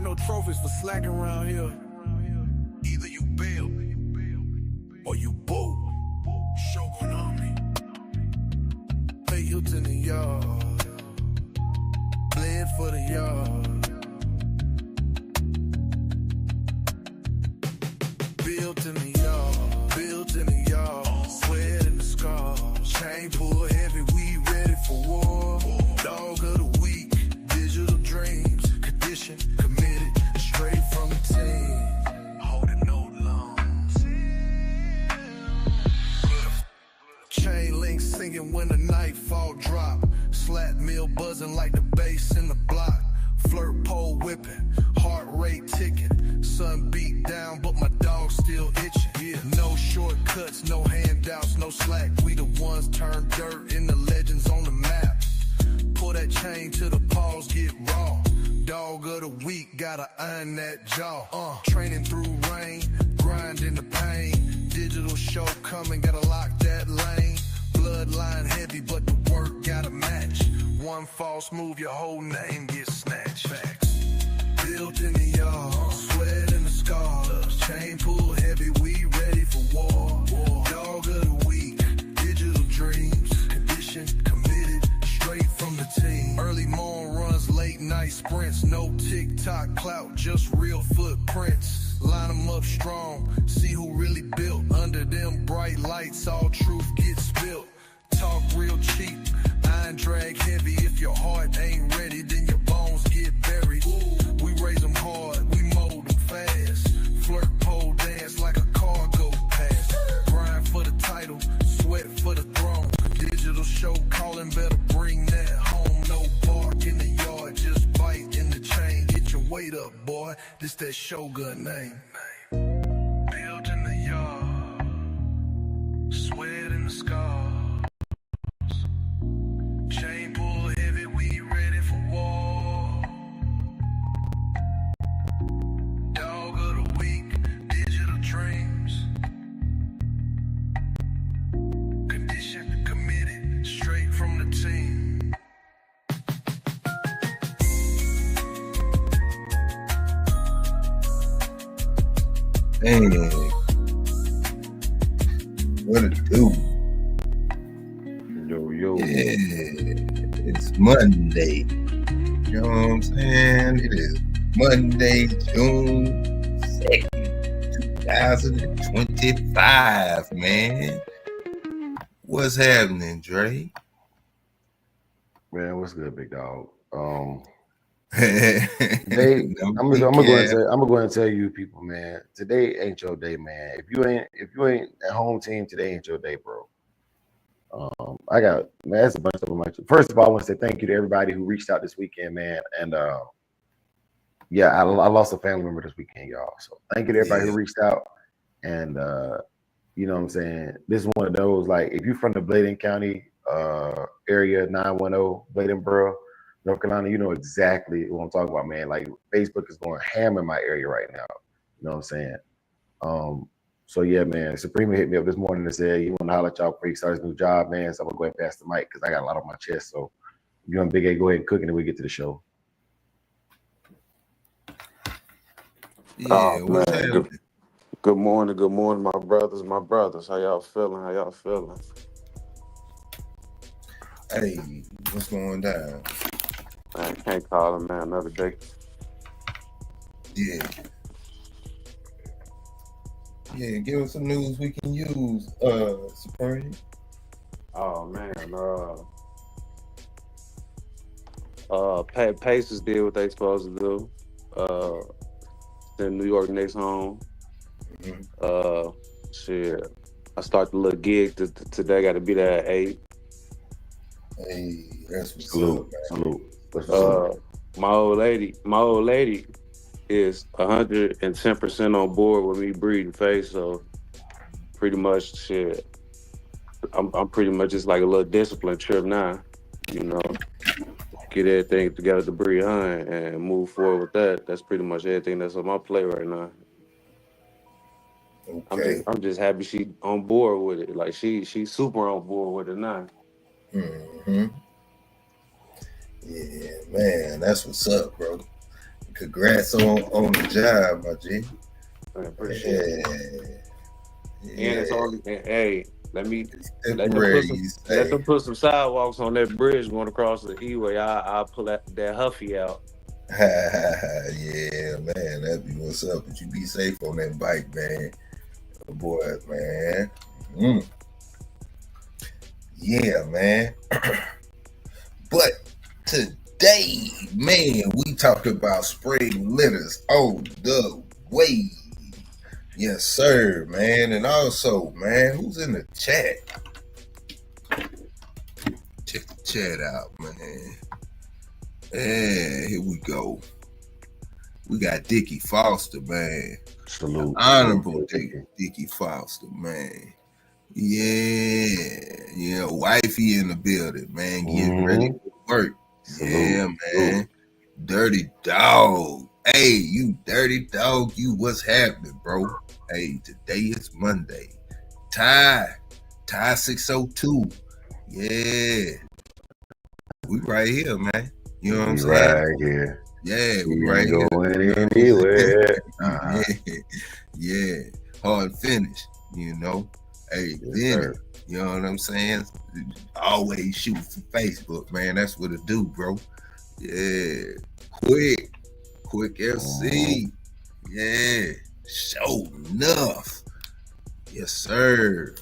Ain't no trophies for slacking around here. Either you bail or you boo. Shogun on me. Pay Hilton the yard. Bled for the yard. Built in the yard. Built in the yard. Sweat in the scar. Chain pull heavy. We ready for war. Dog of the week. Digital dreams. Condition. Committed. Straight from the team. Holding no loans. Chain link singing when the nightfall drop. Slap mill buzzing like the bass in the block. Flirt pole whipping. Heart rate ticking. Sun beat down, but my dog still itching. Yeah. No shortcuts, no handouts, no slack. We the ones turn dirt in the legends on the map. Pull that chain till the paws get raw. Dog of the week, gotta iron that jaw. Training through rain, grinding the pain. Digital show coming, gotta lock that lane. Bloodline heavy, but the work gotta match. One false move, your whole name gets snatched. Facts. Built in the yard, sweat in the scars. Chain pull heavy, we ready for war. Dog of the week, digital dreams. Condition, committed, straight from the team. Early morning runs, late night sprints. No TikTok clout, just real footprints. Line them up strong, see who really built. Under them bright lights, all truth gets spilt. Talk real cheap, iron drag heavy. If your heart ain't ready, then your bones get buried. We raise them hard, we mold them fast. Flirt pole dance like a cargo pass. Grind for the title, sweat for the throne. Digital show calling, better bring that home. No bark in the yard, just bite in the chain. Get your weight up, boy, this that Shogun name. Built in the yard, sweat in the scars. Chain pull heavy, we ready for war. Dog of the week, digital dreams. Condition, committed, straight from the team. Hey, what it do? Yo. Yeah, it's Monday. You know what I'm saying? It is Monday, June 2nd, 2025, man. What's happening, Dre? Man, what's good, big dog? I'm I'm gonna go ahead and tell you people, man, today ain't your day, man. If you ain't at home team, today ain't your day, bro. That's a bunch of them. First of all, I want to say thank you to everybody who reached out this weekend, man. And I lost a family member this weekend, y'all. So thank you to everybody who reached out. And you know what I'm saying? This is one of those, like, if you're from the Bladen County area, 910 Bladenboro, North Carolina, you know exactly what I'm talking about, man. Like, Facebook is going ham in my area right now. You know what I'm saying? So yeah, man, Suprema hit me up this morning and said, you want to holler at y'all before he starts his new job, man. So I'm gonna go ahead and pass the mic because I got a lot on my chest. So you and Big A, go ahead and cook and then we get to the show. Yeah, what's man. happening? Good morning, my brothers. How y'all feeling? Hey, what's going down? Man, can't call him, man, another day. Yeah, give us some news we can use, Supreme. Oh man, Pacers did what they supposed to do. Send New York Knicks home. Shit, I start the little gig today. Got to be there at 8. Hey, that's what's Salute. My old lady is 110% on board with me breeding face. So pretty much, shit, I'm pretty much just like a little discipline trip now. You know, get everything together to breed hunt and move forward with that. That's pretty much everything that's on my plate right now. Okay. I'm just happy she on board with it. Like she's super on board with it now. Yeah, man, that's what's up, bro. Congrats on the job, my G. I appreciate it. Yeah. And it's only hey, let Temporary, you say. them put some sidewalks on that bridge going across the E-way. I'll pull that Huffy out. Yeah, man, that'd be what's up. But you be safe on that bike, man. Oh, boy, man. Yeah, man. But today, man, we talked about spraying litters all the way. Yes, sir, man. And also, man, who's in the chat? Check the chat out, man. Yeah, here we go. We got Dickie Foster, man. Salute. Honorable Dickie Foster, man. Yeah, wifey in the building, man. Getting ready for work. Salute. Yeah, man. Dirty dog. Hey, you dirty dog. You what's happening, bro? Hey, today is Monday. Ty 602. Yeah. We right here, man. You know what I'm saying? Right here. Yeah, we right here. Going anywhere. Yeah. Hard finish, you know. Hey, then, you know what I'm saying? Always shoot for Facebook, man. That's what it do, bro. Yeah. Quick FC. Yeah. Show enough. Yes, sir.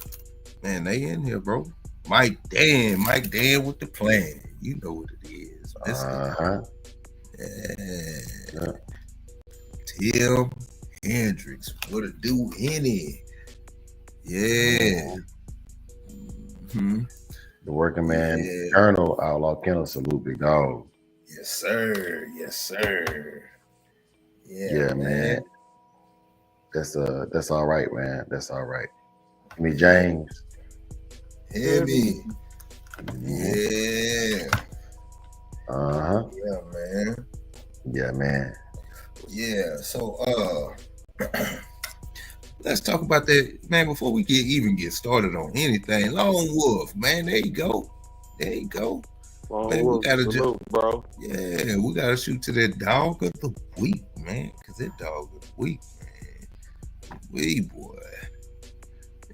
Man, they in here, bro. Mike Dan with the plan. You know what it is. Yeah. Tim Hendricks. What it do in it? Yeah. The working man, Colonel Outlaw Kennels, salute, big dog. Yes, sir. Yeah, man. That's all right, man. That's all right. Me, James. Heavy. Yeah. Yeah, man. Yeah. So let's talk about that, man, before we even get started on anything. Lone Wolf, man. There you go. Man, we gotta bro. Yeah, we gotta shoot to that dog of the week, man. Cause that dog of the week, man. Wee boy.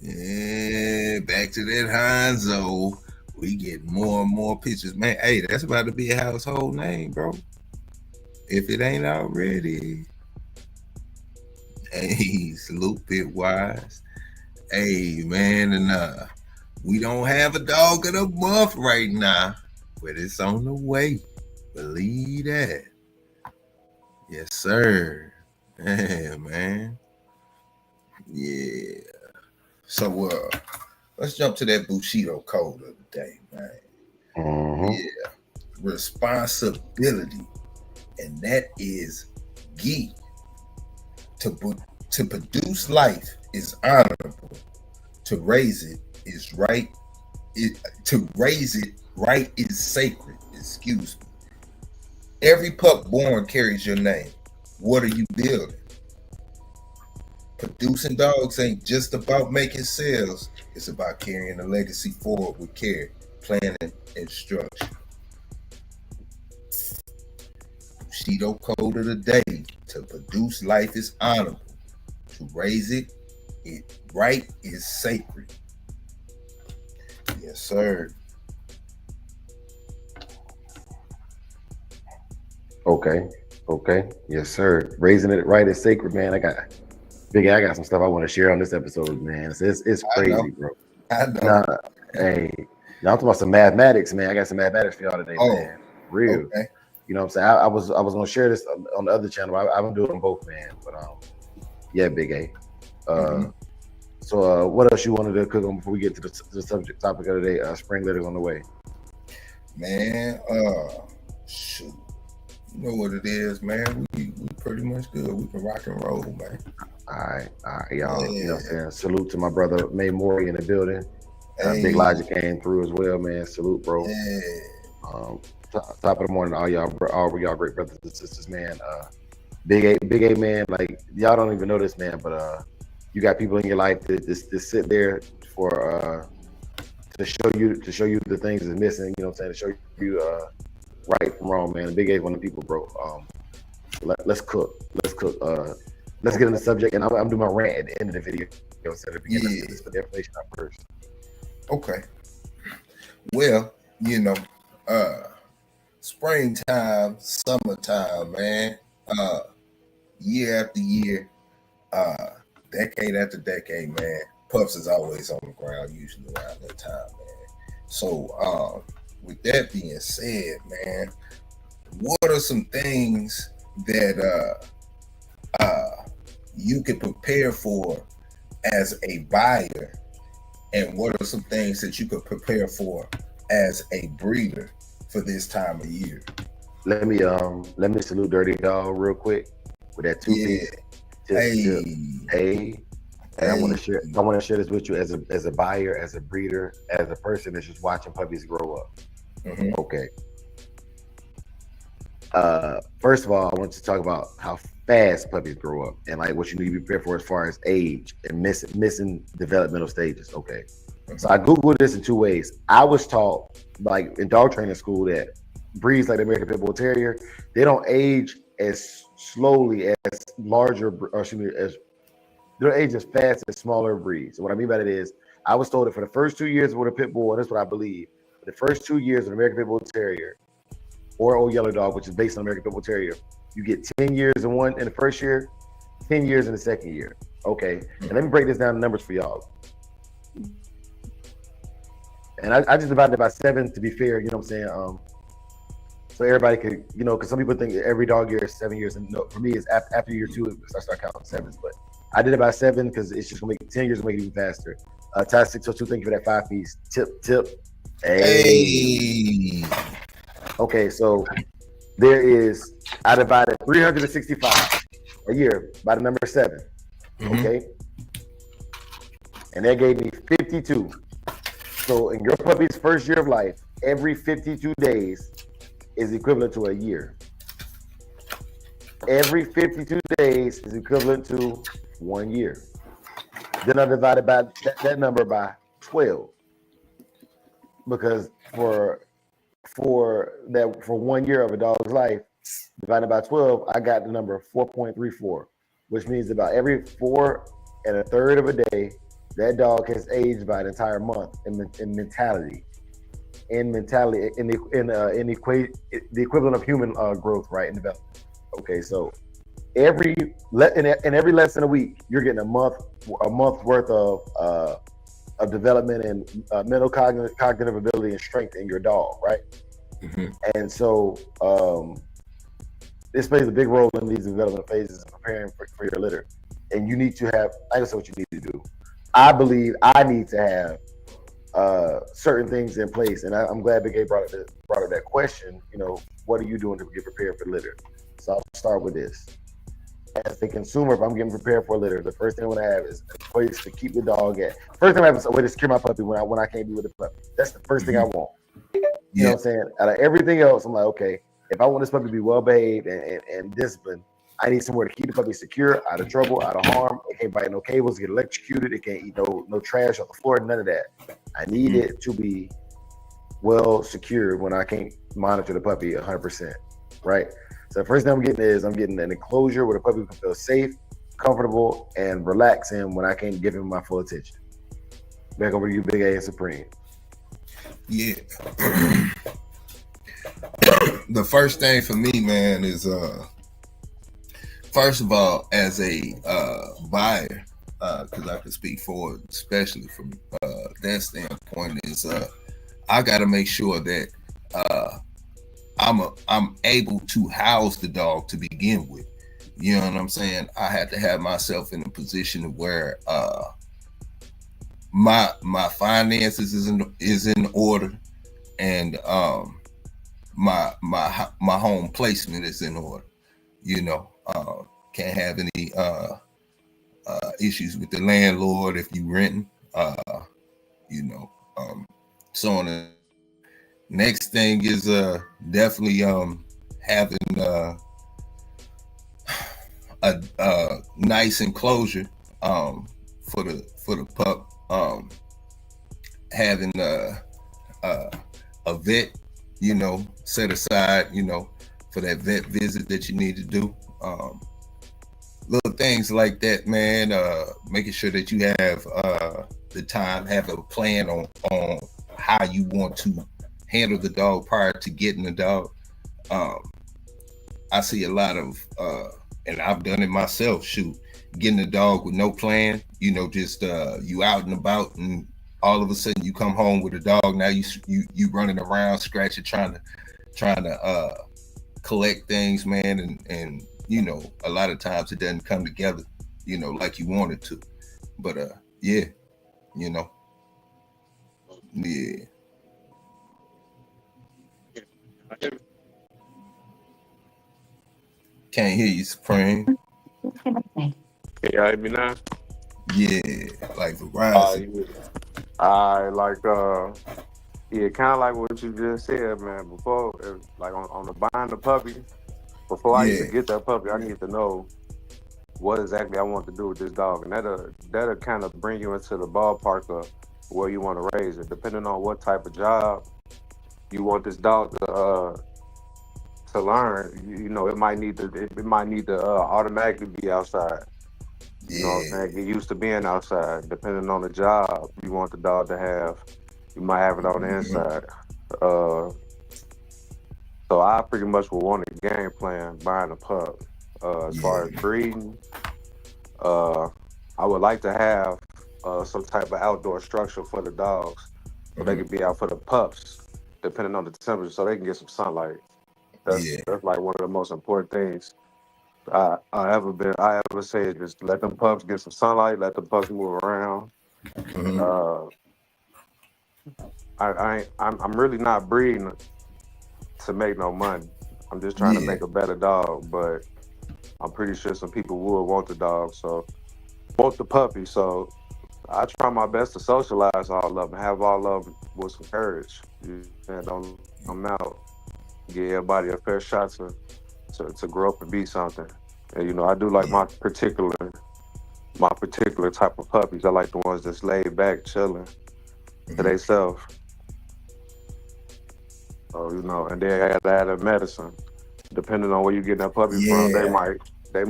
Yeah, back to that Hanzo. We get more and more pictures, man. Hey, that's about to be a household name, bro. If it ain't already. Hey, salute Bitwise. Hey, man, and we don't have a dog of the month right now, but it's on the way. Believe that. Yes, sir. Yeah, man. Yeah. So let's jump to that Bushido code of the day, man. Yeah. Responsibility. And that is Gi. To produce life is honorable. To raise it is right. To raise it right is sacred. Excuse me. Every pup born carries your name. What are you building? Producing dogs ain't just about making sales. It's about carrying a legacy forward with care, planning, and structure. Bushido code of the day. To produce life is honorable. To raise it right is sacred. Yes, sir. Okay. Yes, sir. Raising it right is sacred, man. I got some stuff I want to share on this episode, man. It's crazy, bro. I know. Hey, now I'm talking about some mathematics, man. I got some mathematics for y'all today, man. Real. Okay. You know what I'm saying? I was gonna share this on the other channel. I've been doing them both, man. But yeah, Big A. So what else you wanted to cook on before we get to the subject topic of the day? Spring litters on the way. Man, shoot. You know what it is, man. We pretty much good. We can rock and roll, man. All right, y'all. Yeah. You know what I'm saying? Salute to my brother May Maury in the building. Big Logic came through as well, man. Salute, bro. Yeah. Top of the morning, all y'all great brothers and sisters, man. Big A, man. Like y'all don't even know this, man, but you got people in your life that just sit there for to show you the things that's missing. You know what I'm saying? To show you right from wrong, man. Big A is one of the people, bro. let's cook. Let's get in the subject, and I'm doing my rant at the end of the video. Instead of beginning, let's put the information out first. Okay. Well, springtime, summertime, man. Year after year, decade after decade, man. Pups is always on the ground, usually around that time, man. So, with that being said, man, what are some things that you can prepare for as a buyer, and what are some things that you could prepare for as a breeder for this time of year? Let me salute Dirty Dog real quick with that 2-piece. Hey. And I want to share this with you as a buyer, as a breeder, as a person that's just watching puppies grow up. Mm-hmm. Okay. First of all, I want to talk about how fast puppies grow up and like what you need to be prepared for as far as age and missing developmental stages. Okay. So I Googled this in 2 ways. I was taught, like in dog training school, that breeds like the American Pit Bull Terrier, they don't age as slowly as they don't age as fast as smaller breeds. And what I mean by that is, I was told that for the first 2 years with a pit bull, and that's what I believe, the first 2 years of an American Pit Bull Terrier or Old Yellow Dog, which is based on American Pit Bull Terrier, you get 10 years in the first year, 10 years in the second year. Okay. And let me break this down in numbers for y'all. And I just divided it by 7 to be fair, you know what I'm saying? So everybody could, because some people think every dog year is 7 years. And no, for me, it's after year 2, I start counting 7s. But I did it by 7 because it's just going to make 10 years, make it even faster. Ty 602, thank you for that 5-piece. Tip. Hey. Okay, so I divided 365 a year by the number 7. Mm-hmm. Okay. And that gave me 52. So in your puppy's first year of life, every 52 days is equivalent to a year. Every 52 days is equivalent to 1 year. Then I divided by that number by 12. Because for 1 year of a dog's life, divided by 12, I got the number 4.34, which means about every 4 1/3 of a day, that dog has aged by an entire month in mentality. The equivalent of human growth, right, and development. Okay, so every less than a week, you're getting a month worth of development and mental cognitive ability and strength in your dog, right? Mm-hmm. And so this plays a big role in these development phases of preparing for your litter. And you need to have, I guess, what you need to do. I believe I need to have certain things in place, and I'm glad Big A brought up that question. What are you doing to get prepared for litter? So I'll start with this. As a consumer, if I'm getting prepared for a litter, the first thing I want to have is a place to keep the dog at. First thing I have is a way to secure my puppy when I can't be with the puppy. That's the first thing I want. You know what I'm saying? Out of everything else, I'm like, okay, if I want this puppy to be well behaved and disciplined, I need somewhere to keep the puppy secure, out of trouble, out of harm. It can't bite no cables, get electrocuted. It can't eat no trash off the floor, none of that. I need it to be well secured when I can't monitor the puppy 100%, right? So the first thing I'm getting an enclosure where the puppy can feel safe, comfortable, and relax in when I can't give him my full attention. Back over to you, Big A and Supreme. Yeah. The first thing for me, man, is first of all, as a buyer, because I can speak for it, especially from that standpoint, is I got to make sure that I'm able to house the dog to begin with. You know what I'm saying? I had to have myself in a position where my finances is in order, and my home placement is in order. Can't have any issues with the landlord if you renting. So on. And next thing is definitely having a nice enclosure for the pup. Having a vet, set aside, for that vet visit that you need to do. little things like that, man. Making sure that you have the time, have a plan on how you want to handle the dog prior to getting the dog. I see a lot of, and I've done it myself. Shoot, getting a dog with no plan. You know, just you out and about, and all of a sudden you come home with a dog. Now you running around scratching, trying to collect things, man, and you know, a lot of times it doesn't come together, you know, like you want it to. But yeah, you know, yeah. Can't hear you, Supreme. Can y'all hear me now? Yeah, like Verizon. I like yeah, kind of like what you just said, man. Before, like on the buying the puppy, before I even get that puppy, I need to know what exactly I want to do with this dog, and that'll kind of bring you into the ballpark of where you want to raise it, depending on what type of job you want this dog to learn. You know, it might need to automatically be outside. You know what I'm saying? Get used to being outside. Depending on the job you want the dog to have, you might have it on the inside. So I pretty much would want a game plan buying a pup. As far as breeding, I would like to have some type of outdoor structure for the dogs, so they can be out for the pups, depending on the temperature, so they can get some sunlight. That's like one of the most important things I ever say is just let them pups get some sunlight, let the pups move around. I'm really not breeding to make no money. I'm just trying to make a better dog, but I'm pretty sure some people would want the dog, so want the puppy. So I try my best to socialize all of them, have all of them with some courage. You know, don't come out, give everybody a fair shot to grow up and be something. And you know, I do like my particular type of puppies. I like the ones that's laid back, chilling to themselves. So you know, and they gotta add a medicine. Depending on where you get that puppy from, they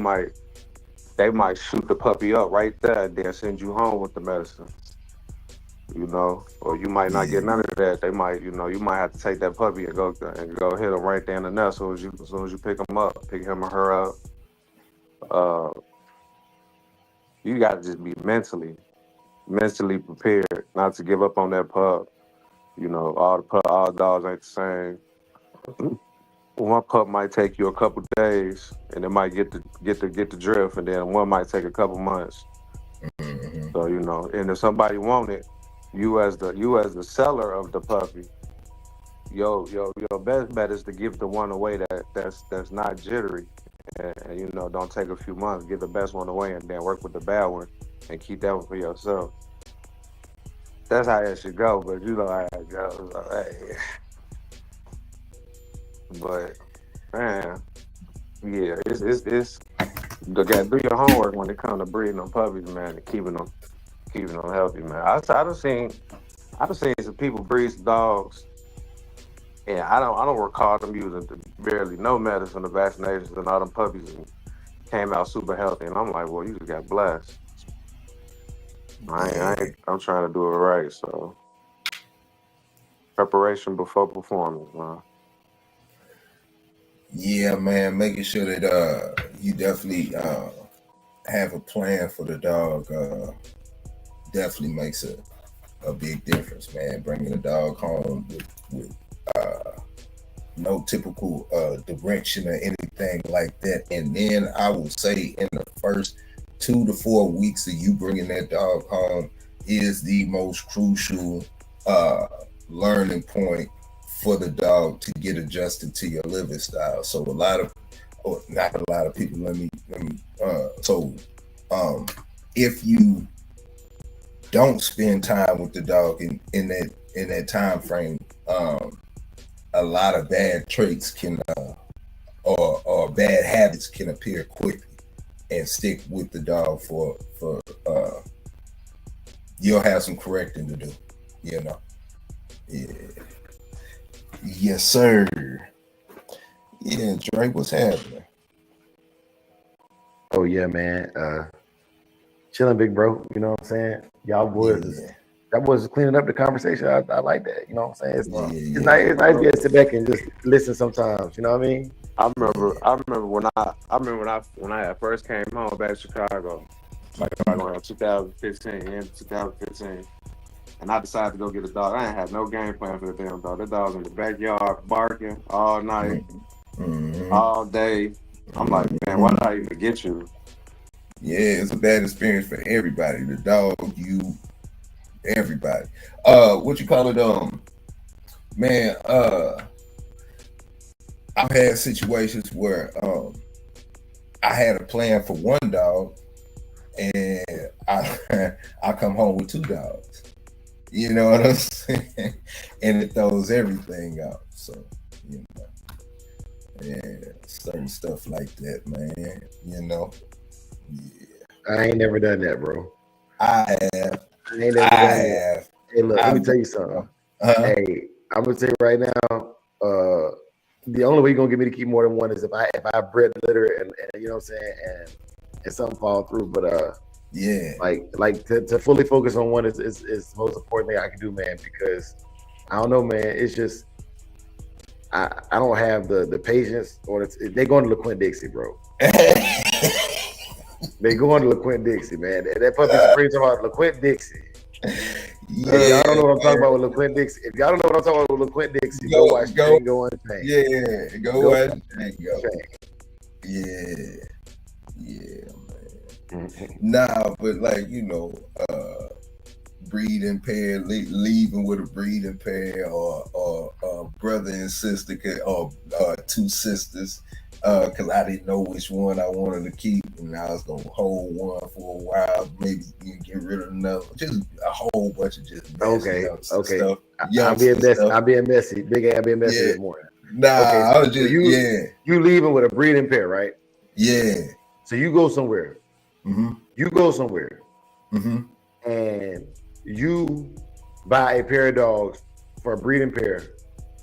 might shoot the puppy up right there and then send you home with the medicine. You know, or you might not get none of that. They might, you know, you might have to take that puppy and go hit him right there in the nest as soon as you pick him or her up. You got to just be mentally prepared not to give up on that pup. You know, all dogs ain't the same. One pup might take you a couple days, and it might get the drift, and then one might take a couple months. So you know, and if somebody want it, you as the seller of the puppy, your best bet is to give the one away that's not jittery, and you know, don't take a few months. Give the best one away, and then work with the bad one, and keep that one for yourself. That's how it should go. But you know how it goes. So, hey. But man, yeah, it's you gotta do your homework when it comes to breeding them puppies, man, and keeping them healthy, man. I done seen some people breed some dogs, and I don't recall them using barely no medicine or vaccinations, and all them puppies came out super healthy, and I'm like, well, you just got blessed. I'm trying to do it right, so preparation before performance, man. Yeah, man, making sure that you definitely have a plan for the dog definitely makes a big difference, man. Bringing a dog home with no typical direction or anything like that. And then I will say in the first 2 to 4 weeks of you bringing that dog home is the most crucial learning point for the dog to get adjusted to your living style. So not a lot of people, if you don't spend time with the dog in that time frame, a lot of bad traits can or bad habits can appear quickly and stick with the dog for you'll have some correcting to do, you know. Yeah. Yes, sir. Yeah, Drake, what's happening? Oh yeah, man. Chilling, big bro. You know what I'm saying? Y'all boys that was cleaning up the conversation. I like that. You know what I'm saying? It's nice to sit back and just listen sometimes. You know what I mean? I remember when I first came home back to Chicago, like around 2015, end 2015, and I decided to go get a dog. I didn't have no game plan for the damn dog. That dog's in the backyard barking all night, all day. I'm like, man, why did I even get you? Yeah, it's a bad experience for everybody. The dog, you, everybody. What you call it? Man, I've had situations where I had a plan for one dog, and I come home with two dogs. You know what I'm saying? And it throws everything out. So, you know, yeah, certain stuff like that, man. You know, yeah. I ain't never done that, bro. I have. Hey, look, let me tell you something. Hey, I'm gonna tell you right now. The only way you're gonna get me to keep more than one is if I bred litter and you know what I'm saying, and something fall through. But yeah, like to fully focus on one is the most important thing I can do, man. Because I don't know, man. It's just I don't have the patience, or they going to LaQuint Dixie, bro. They going to LaQuint Dixie, man. That puppy Supreme talking about LaQuint Dixie. Yeah, if y'all don't know what I'm talking about with LaQuint Dixie. If y'all don't know what I'm talking about with LaQuint Dixie, go watch Go Unchained. Yeah, go watch Yeah, man. Nah, but like, you know, breeding pair, leaving with a breeding pair, or brother and sister, or two sisters, because I didn't know which one I wanted to keep, and I was gonna hold one for a while, maybe get rid of another, just a whole bunch of just stuff. I'm being messy. Big ass being messy this morning. Nah, okay, so I was just you leaving with a breeding pair, right? Yeah. So you go somewhere. Mm-hmm. You go somewhere, and you buy a pair of dogs for a breeding pair.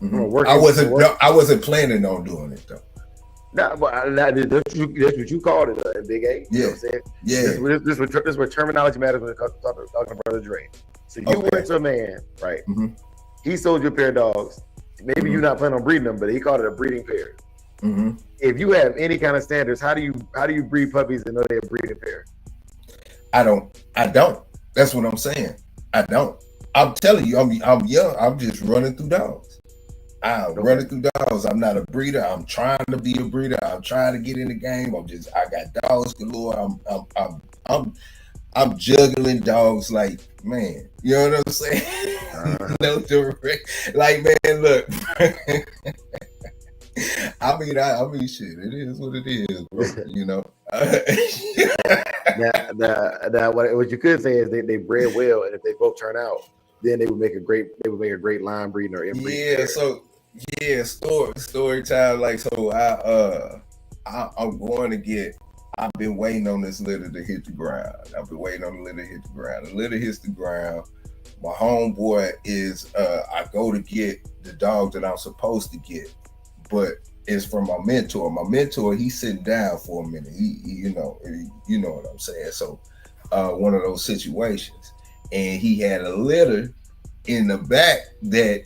Mm-hmm. I wasn't planning on doing it though. Nah, but that's what you called it, Big A. You know what I'm saying? Yeah. This where terminology matters when it comes to talking to Brother Dre. So you went to a man, right? Mm-hmm. He sold you a pair of dogs. Maybe you're not planning on breeding them, but he called it a breeding pair. Mm-hmm. If you have any kind of standards, how do you breed puppies and know they're a breeding pair? I don't. That's what I'm saying. I don't. I'm telling you, I'm young. I'm just running through dogs. Running through dogs. I'm not a breeder. I'm trying to be a breeder. I'm trying to get in the game. I got dogs galore. I'm juggling dogs like, man. You know what I'm saying? No direct. Like, man, look. I mean, shit. It is what it is, bro. You know. Now, what you could say is they bred well, and if they both turn out, then they would make a great line breeding or inbreeding. Yeah. So story time. Like, so I'm going to get. I've been waiting on this litter to hit the ground. The litter hits the ground. My homeboy is. I go to get the dog that I'm supposed to get, but it's from my mentor. My mentor, he's sitting down for a minute. He you know what I'm saying. So, one of those situations, and he had a litter in the back that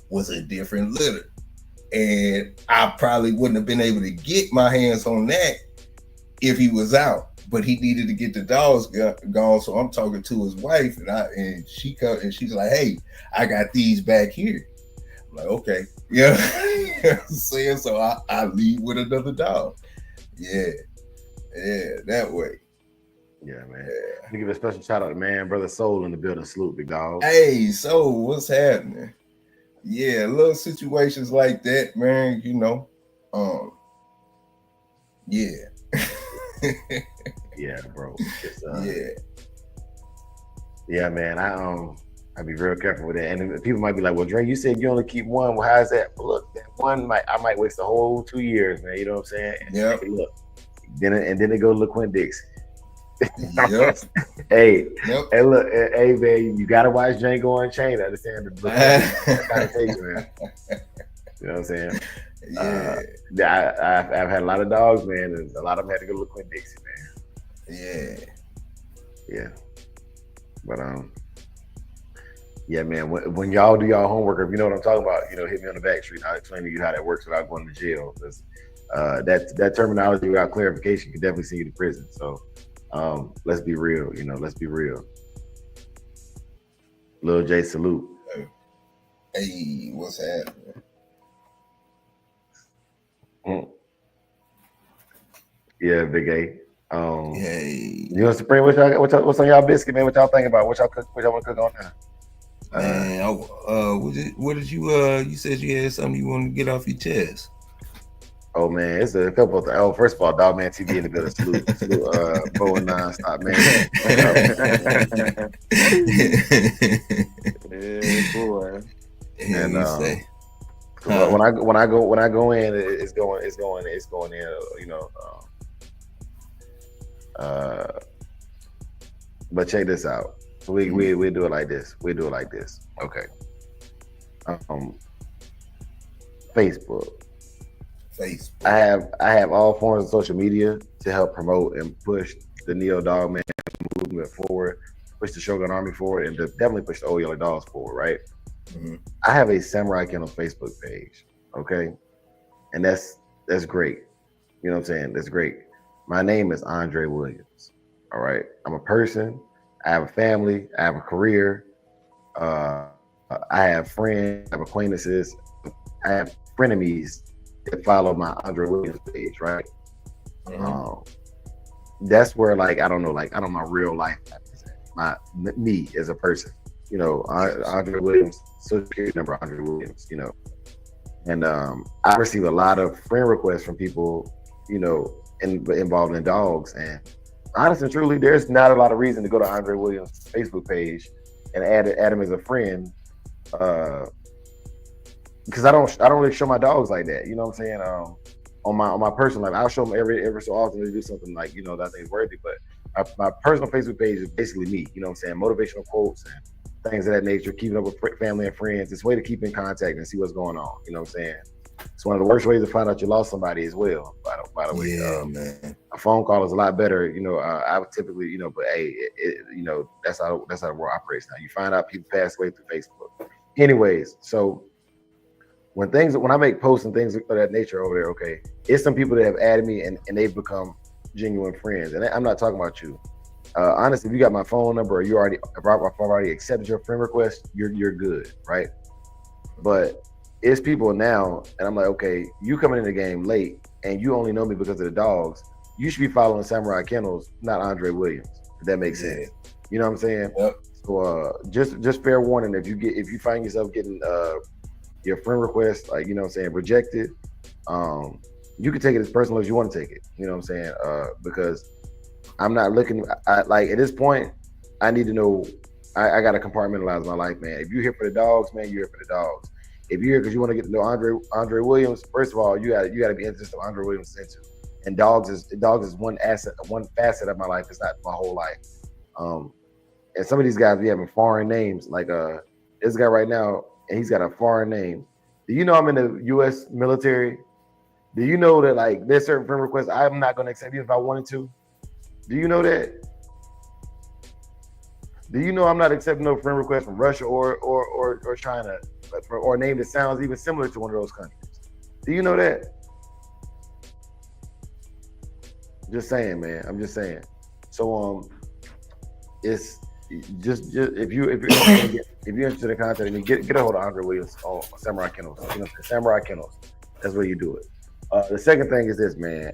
was a different litter, and I probably wouldn't have been able to get my hands on that if he was out. But he needed to get the dogs gone, so I'm talking to his wife, and she comes and she's like, "Hey, I got these back here." I'm like, okay. Yeah. You know what I'm saying? So I leave with another dog. Yeah, that way. Yeah, man. Yeah. To give a special shout out to Brother Soul in the building. Salute, big dog. Hey, so what's happening? Yeah, little situations like that, man, yeah. Yeah, bro. Yeah, man. I'd be very careful with that. And people might be like, well, Dre, you said you only keep one. Well, how's that? Well, look, that one I might waste the whole 2 years, man. You know what I'm saying? Yeah. Look. Then it go to LaQuint Dixie. Yep. Hey, hey, look, hey, man, you gotta watch Django Unchained to understand the book. Gotta take you, man. You know what I'm saying? I've had a lot of dogs, man, and a lot of them had to go to Quinn Dixie, man. Yeah. But yeah, man. When y'all do y'all homework, if you know what I'm talking about, hit me on the back street. I'll explain to you how that works without going to jail. Because that terminology without clarification could definitely send you to prison. So let's be real. Let's be real. Lil J, salute. Hey, what's happening? Yeah, Big A. Hey, you know, Supreme, what's on y'all biscuit, man? What y'all think about? What y'all want to cook on now? Man, what did you you said you had something you wanted to get off your chest? Oh man, it's a couple of first of all, Dog Man TV in the building. Salute, Bo and Nonstop, man. Yeah, boy. And say, when I go in, it's going in, but check this out. So we do it like this. Okay. Facebook. I have all forms of social media to help promote and push the Neo Dog Man movement forward, push the Shogun Army forward, and to definitely push the Old Yellow Dogs forward, right? Mm-hmm. I have a Samurai Kennels Facebook page, okay? And that's great. You know what I'm saying? That's great. My name is Andre Williams, all right? I'm a person. I have a family. I have a career. I have friends. I have acquaintances. I have frenemies that follow my Andre Williams page, right? Mm-hmm. That's where, like, I don't know my real life, me as a person, Andre Williams, social security number Andre Williams, and I receive a lot of friend requests from people, involved in dogs, and honestly and truly, there's not a lot of reason to go to Andre Williams' Facebook page and add him as a friend, because I don't really show my dogs like that. You know what I'm saying? On my personal life, I'll show them every so often to do something like that I think is worthy. But my personal Facebook page is basically me. You know what I'm saying? Motivational quotes and things of that nature. Keeping up with family and friends. It's a way to keep in contact and see what's going on. You know what I'm saying? It's one of the worst ways to find out you lost somebody as well. By the way, man. A phone call is a lot better. I would typically, but hey, that's how the world operates now. You find out people pass away through Facebook. Anyways, so when I make posts and things of that nature over there, okay, it's some people that have added me and they've become genuine friends. And I'm not talking about you. Honestly, if you got my phone number or if I've already accepted your friend request, you're good, right? But it's people now, and I'm like, okay, you coming in the game late and you only know me because of the dogs. You should be following Samurai Kennels, not Andre Williams, if that makes sense. You know what I'm saying? Yep. So just fair warning, if you find yourself getting your friend request, like, rejected, you can take it as personal as you want to take it. You know what I'm saying? Because I'm not looking, at this point, I need to know, I got to compartmentalize my life, man. If you're here for the dogs, man, you're here for the dogs. If you're here because you want to get to know Andre Williams, first of all, you got to be interested in Andre Williams into. And dogs is one facet of my life. It's not my whole life. And some of these guys be having foreign names, like this guy right now, and he's got a foreign name. Do you know I'm in the U.S. military? Do you know that, like, there's certain friend requests I'm not going to accept even if I wanted to? Do you know that? Do you know I'm not accepting no friend request from Russia or China, or a name that sounds even similar to one of those countries? Do you know that? Just saying, man. I'm just saying. So it's just if you're interested in content, I mean, get a hold of Andre Williams on Samurai Kennels. Samurai Kennels. That's where you do it. The second thing is this, man.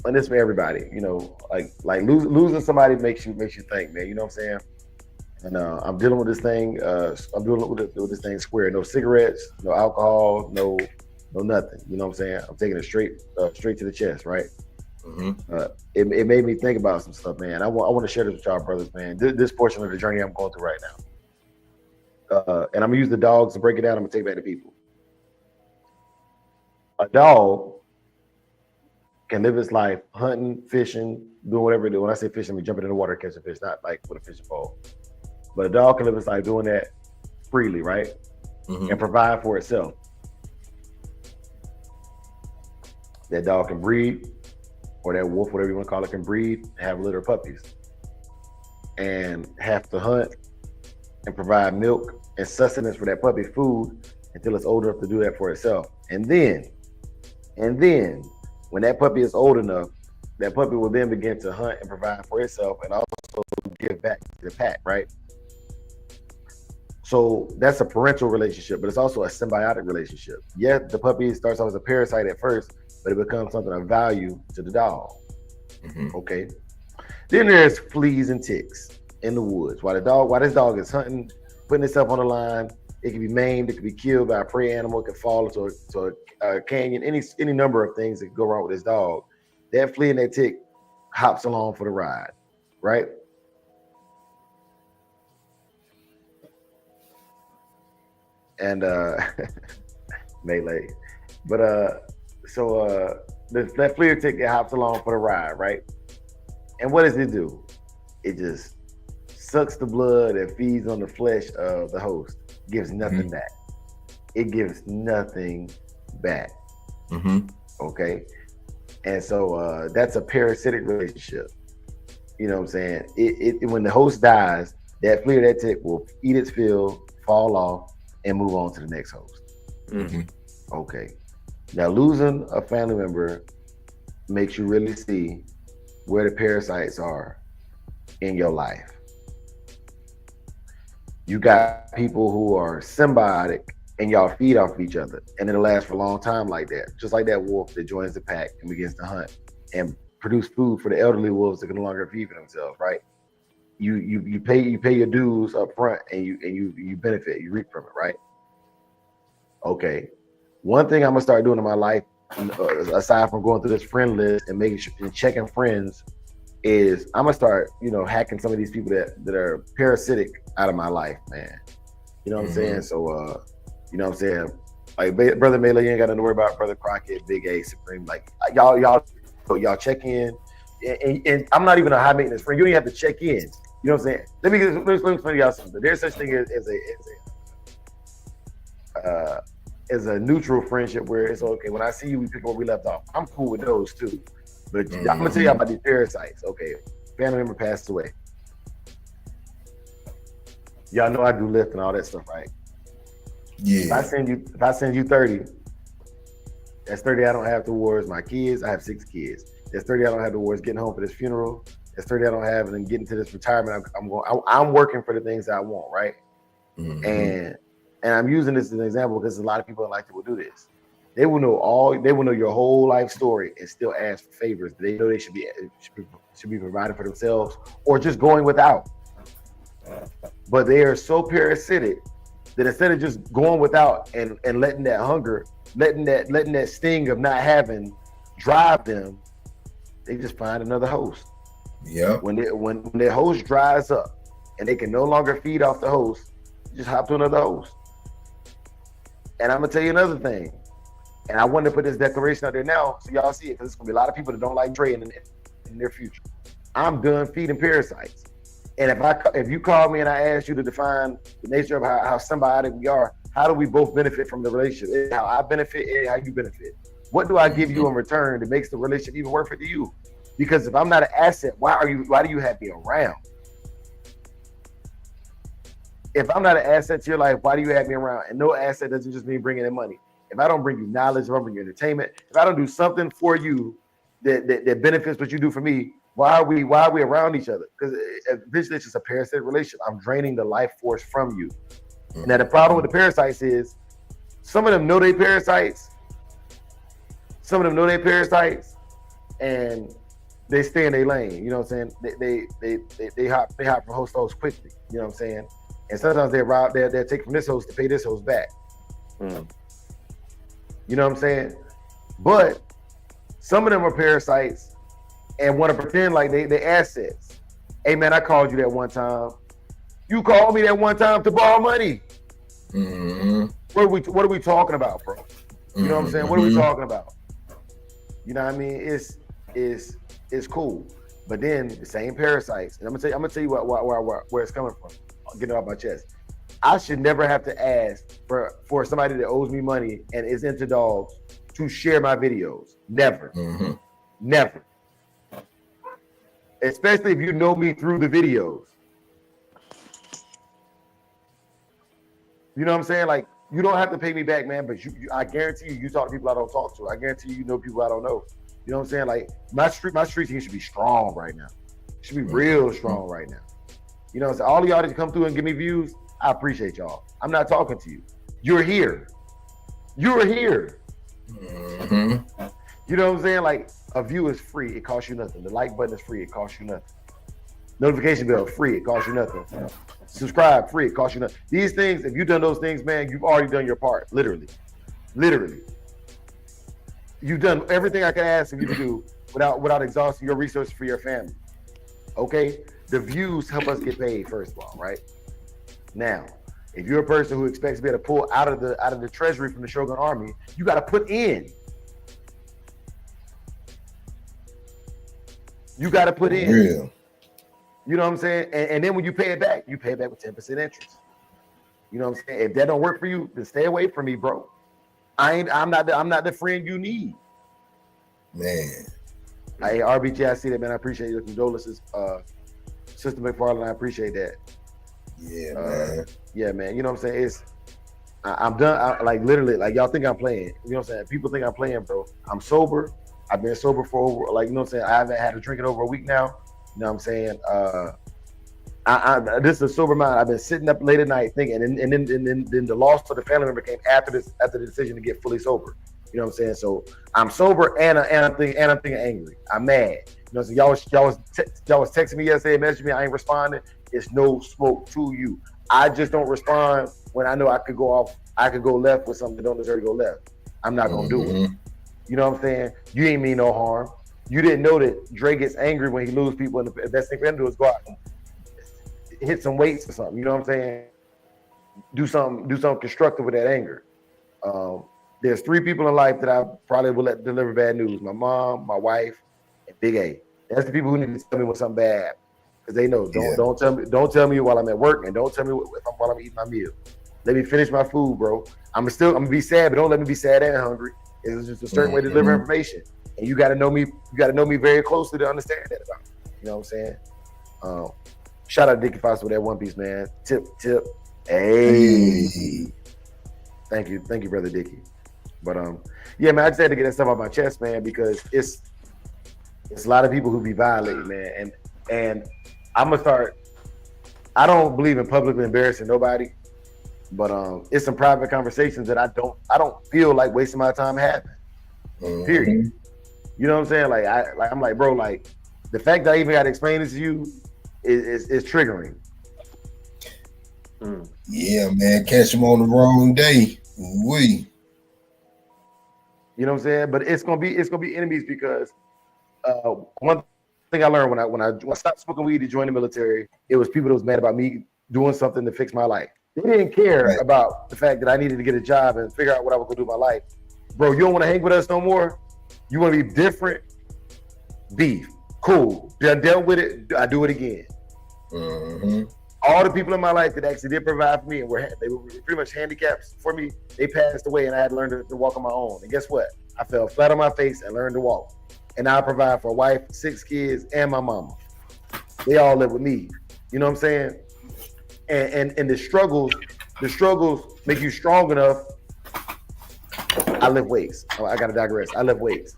And this for everybody, like losing somebody makes you think, man. You know what I'm saying? And I'm dealing with this thing. I'm dealing with this thing square. No cigarettes, no alcohol, no nothing. You know what I'm saying? I'm taking it straight to the chest, right? Mm-hmm. It made me think about some stuff, man. I want to share this with y'all, brothers, man. This portion of the journey I'm going through right now. And I'm gonna use the dogs to break it down. I'm gonna take it back to people. A dog can live his life hunting, fishing, doing whatever they do. When I say fishing, I mean jumping in the water, catching fish, not like with a fishing pole. But a dog can live his life doing that freely, right? Mm-hmm. And provide for itself. that dog can breed, or that wolf, whatever you want to call it, can breed, have litter of puppies, and have to hunt and provide milk and sustenance for that puppy, food, until it's old enough to do that for itself. And then, when that puppy is old enough, that puppy will then begin to hunt and provide for itself and also give back to the pack, right? So that's a parental relationship, but it's also a symbiotic relationship. Yeah, the puppy starts off as a parasite at first, but it becomes something of value to the dog. Okay. Then there's fleas and ticks in the woods. While this dog is hunting, putting itself on the line, it can be maimed, it can be killed by a prey animal, it can fall into a canyon, any number of things that can go wrong with this dog. That flea and that tick hops along for the ride, right? And melee. But that flea or tick hops along for the ride, right? And what does it do? It just sucks the blood and feeds on the flesh of the host. Gives nothing back. It gives nothing back. Okay. And so that's a parasitic relationship. You know what I'm saying? It when the host dies, that flea or that tick will eat its fill, fall off, and move on to the next host. Okay. Now, losing a family member makes you really see where the parasites are in your life. You got people who are symbiotic and y'all feed off each other, and it'll last for a long time like that. Just like that wolf that joins the pack and begins to hunt and produce food for the elderly wolves that can no longer feed for themselves, right? You pay your dues up front and you benefit, you reap from it, right? Okay. One thing I'm gonna start doing in my life, aside from going through this friend list and making sure and checking friends, is I'm gonna start, hacking some of these people that are parasitic out of my life, man. You know what I'm saying? So you know what I'm saying? Like Brother Melee, you ain't got nothing to worry about. Brother Crockett, Big A, Supreme, like y'all check in. And I'm not even a high maintenance friend. You don't even have to check in. You know what I'm saying? Let me explain to y'all something. There's such thing as a neutral friendship where it's okay. When I see you, we pick up where we left off. I'm cool with those too. But I'm gonna tell you about these parasites. Okay, family member passed away. Y'all know I do lift and all that stuff, right? Yeah. If I send you 30, that's 30 I don't have towards my kids. I have 6 kids. That's 30 I don't have towards getting home for this funeral. That's 30 I don't have and then getting to this retirement. I'm working for the things that I want, right? And I'm using this as an example because a lot of people in life will do this. They will know your whole life story and still ask for favors. They know they should be providing for themselves or just going without. But they are so parasitic that instead of just going without and letting that hunger, letting that sting of not having drive them, they just find another host. Yeah. When their host dries up and they can no longer feed off the host, just hop to another host. And I'm gonna tell you another thing. And I wanted to put this declaration out there now so y'all see it, because there's gonna be a lot of people that don't like trading in their future. I'm done feeding parasites. And if you call me and I ask you to define the nature of how symbiotic we are, how do we both benefit from the relationship? How I benefit and how you benefit. What do I give you in return that makes the relationship even worth it to you? Because if I'm not an asset, why do you have me around? If I'm not an asset to your life, why do you have me around? And no asset doesn't just mean bringing in money. If I don't bring you knowledge, if I don't bring you entertainment, if I don't do something for you that benefits what you do for me, why are we around each other? Because eventually it's just a parasitic relationship. I'm draining the life force from you. Now the problem with the parasites is some of them know they parasites. Some of them know they parasites, and they stay in their lane. You know what I'm saying? They hop from host to host quickly. You know what I'm saying? And sometimes they'll take from this host to pay this host back. You know what I'm saying? But some of them are parasites and want to pretend like they assets. Hey man, I called you that one time. You called me that one time to borrow money. What are we talking about, bro? You know what I'm saying? What are we talking about? You know what I mean? It's cool. But then the same parasites, and I'm gonna tell you where it's coming from. I'll get it off my chest. I should never have to ask for somebody that owes me money and is into dogs to share my videos. Never. Never. Especially if you know me through the videos. You know what I'm saying? Like, you don't have to pay me back, man, but I guarantee you talk to people I don't talk to. I guarantee you know people I don't know. You know what I'm saying? Like, my street team should be strong right now. It should be real strong right now. You know what I'm saying? All of y'all that come through and give me views, I appreciate y'all. I'm not talking to you. You're here. You're here. You know what I'm saying? Like, a view is free. It costs you nothing. The like button is free. It costs you nothing. Notification bell, free. It costs you nothing. Subscribe, free. It costs you nothing. These things, if you've done those things, man, you've already done your part. Literally. You've done everything I can ask of you to do without exhausting your resources for your family. Okay? The views help us get paid, first of all, right? Now, if you're a person who expects to be able to pull out of the treasury from the Shogun army, you got to put in. You got to put in. Real. You know what I'm saying? And then when you pay it back with 10% interest. You know what I'm saying? If that don't work for you, then stay away from me, bro. I'm not the friend you need. Man. Hey, RBG, I see that, man. I appreciate your condolences. Sister McFarland, I appreciate that. Yeah, man. Yeah, man. You know what I'm saying? I'm done. Like, literally, like, y'all think I'm playing. You know what I'm saying? People think I'm playing, bro. I'm sober. I've been sober for over, like, you know what I'm saying? I haven't had a drink in over a week now. You know what I'm saying? This is a sober mind. I've been sitting up late at night thinking, and then the loss to the family member came after the decision to get fully sober. You know what I'm saying? So I'm sober and I'm thinking angry. I'm mad. You know, so y'all was texting me yesterday, messaging me. I ain't responding. It's no smoke to you. I just don't respond when I know I could go off. I could go left with something that don't deserve to go left. I'm not gonna do it. You know what I'm saying? You ain't mean no harm. You didn't know that Dre gets angry when he loses people, and the best thing for him to do is go out and hit some weights or something. You know what I'm saying? Do something constructive with that anger. There's 3 people in life that I probably will let deliver bad news: my mom, my wife, and Big A. That's the people who need to tell me when something bad happens, because they know. Don't tell me while I'm at work, and don't tell me while I'm eating my meal. Let me finish my food, bro. I'm gonna be sad, but don't let me be sad and hungry. It's just a certain way to deliver information. And you gotta know me. You gotta know me very closely to understand that about me. You know what I'm saying? Shout out to DECAFF with that One Piece, man. Tip. Hey. Thank you, brother Dickie. But yeah, man, I just had to get that stuff off my chest, man, because it's a lot of people who be violating, man. And I'm gonna start. I don't believe in publicly embarrassing nobody, but it's some private conversations that I don't feel like wasting my time having. Period. You know what I'm saying? I'm like, bro, like, the fact that I even got to explain this to you is triggering. Yeah, man. Catch them on the wrong day. You know what I'm saying? But it's gonna be enemies, because one thing I learned when I stopped smoking weed to join the military, it was people that was mad about me doing something to fix my life. They didn't care about the fact that I needed to get a job and figure out what I was gonna do with my life. Bro, you don't want to hang with us no more? You want to be different? Beef. Cool. Done dealt with it. I do it again. All the people in my life that actually did provide for me and they were pretty much handicaps for me, they passed away, and I had to learn to walk on my own. And guess what? I fell flat on my face and learned to walk. And now I provide for a wife, 6 kids, and my mama. They all live with me. You know what I'm saying? And the struggles make you strong enough. I lift weights. I gotta digress. I lift weights.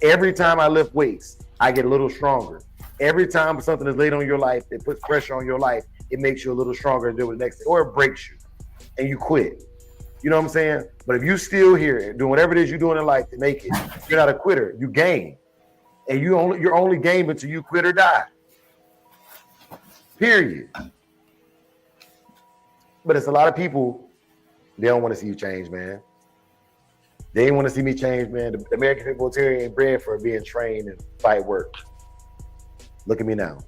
Every time I lift weights, I get a little stronger. Every time something is laid on your life, it puts pressure on your life, it makes you a little stronger to deal with the next day, or it breaks you and you quit. You know what I'm saying? But if you still here doing whatever it is you're doing in life to make it, you're not a quitter. You game. And you're only game until you quit or die. Period. But it's a lot of people, they don't want to see you change, man. They didn't want to see me change, man. The American Pit Bull Terrier ain't bred for being trained and fight work. Look at me now.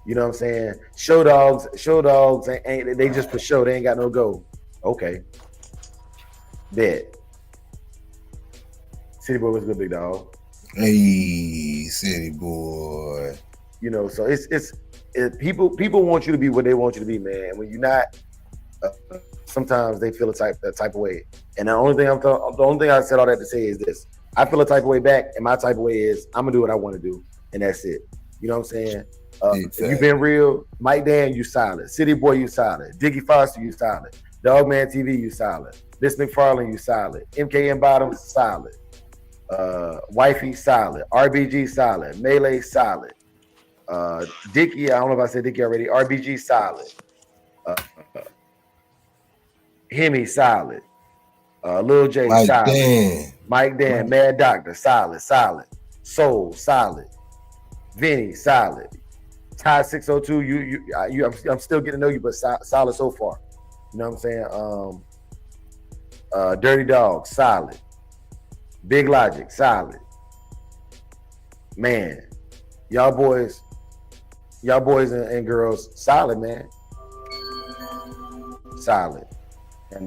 You know what I'm saying? Show dogs ain't they just for show. They ain't got no go. Okay. Dead. City Boy was a good big dog. Hey, City Boy. You know, so it's people want you to be what they want you to be, man. When you're not sometimes they feel that type of way. And the only thing I said all that to say is this: I feel a type of way back, and my type of way is I'm gonna do what I want to do, and that's it. You know what I'm saying? Exactly. If you've been real, Mike Dan, you solid. City Boy, you solid. Diggy Foster, you solid. Dogman TV, you solid. This McFarlane, you solid. MKM Bottoms, solid. Wifey, solid. RBG, solid. Melee, solid. Dickie, I don't know if I said Dickie already. RBG, solid. Hemi, solid. Lil J, Mike solid. Dan. Mike Dan, Mad Doctor, solid. Soul, solid. Vinny, solid. Ty 602, I'm still getting to know you, but solid so far. You know what I'm saying? Dirty Dog, solid. Big Logic, solid. Man, y'all boys and girls, solid, man. Solid. And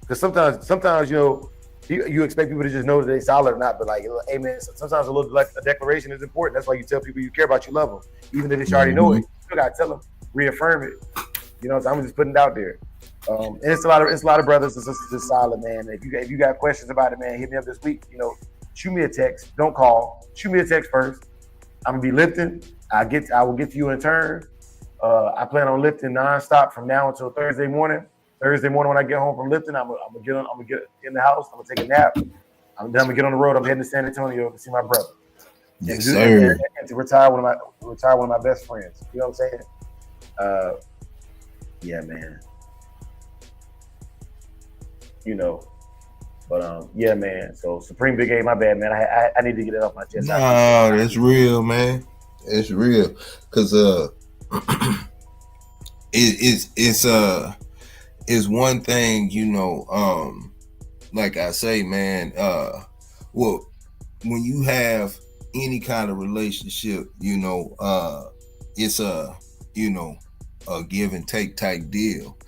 because sometimes you know, you expect people to just know that they solid or not, but like, hey man, sometimes a little like a declaration is important. That's why you tell people you care about, you love them, even if they already know it. You still gotta tell them, reaffirm it. You know, so I'm just putting it out there. And it's a lot of brothers and sisters just solid, man. If you got questions about it, man, hit me up this week. You know, shoot me a text. Don't call. Shoot me a text first. I'm gonna be lifting. I will get to you in turn. I plan on lifting nonstop from now until Thursday morning. Thursday morning when I get home from lifting, I'm gonna get in the house. I'm gonna take a nap. I'm gonna get on the road. I'm heading to San Antonio to see my brother. Yes, sir. And to retire one of my best friends. You know what I'm saying? Yeah, man. You know, but yeah, man. So Supreme Big A, my bad, man. I need to get it off my chest. No, that's real, man. It's real, cause it's one thing, you know. Like I say, man. Well, when you have any kind of relationship, you know, it's a give and take type deal,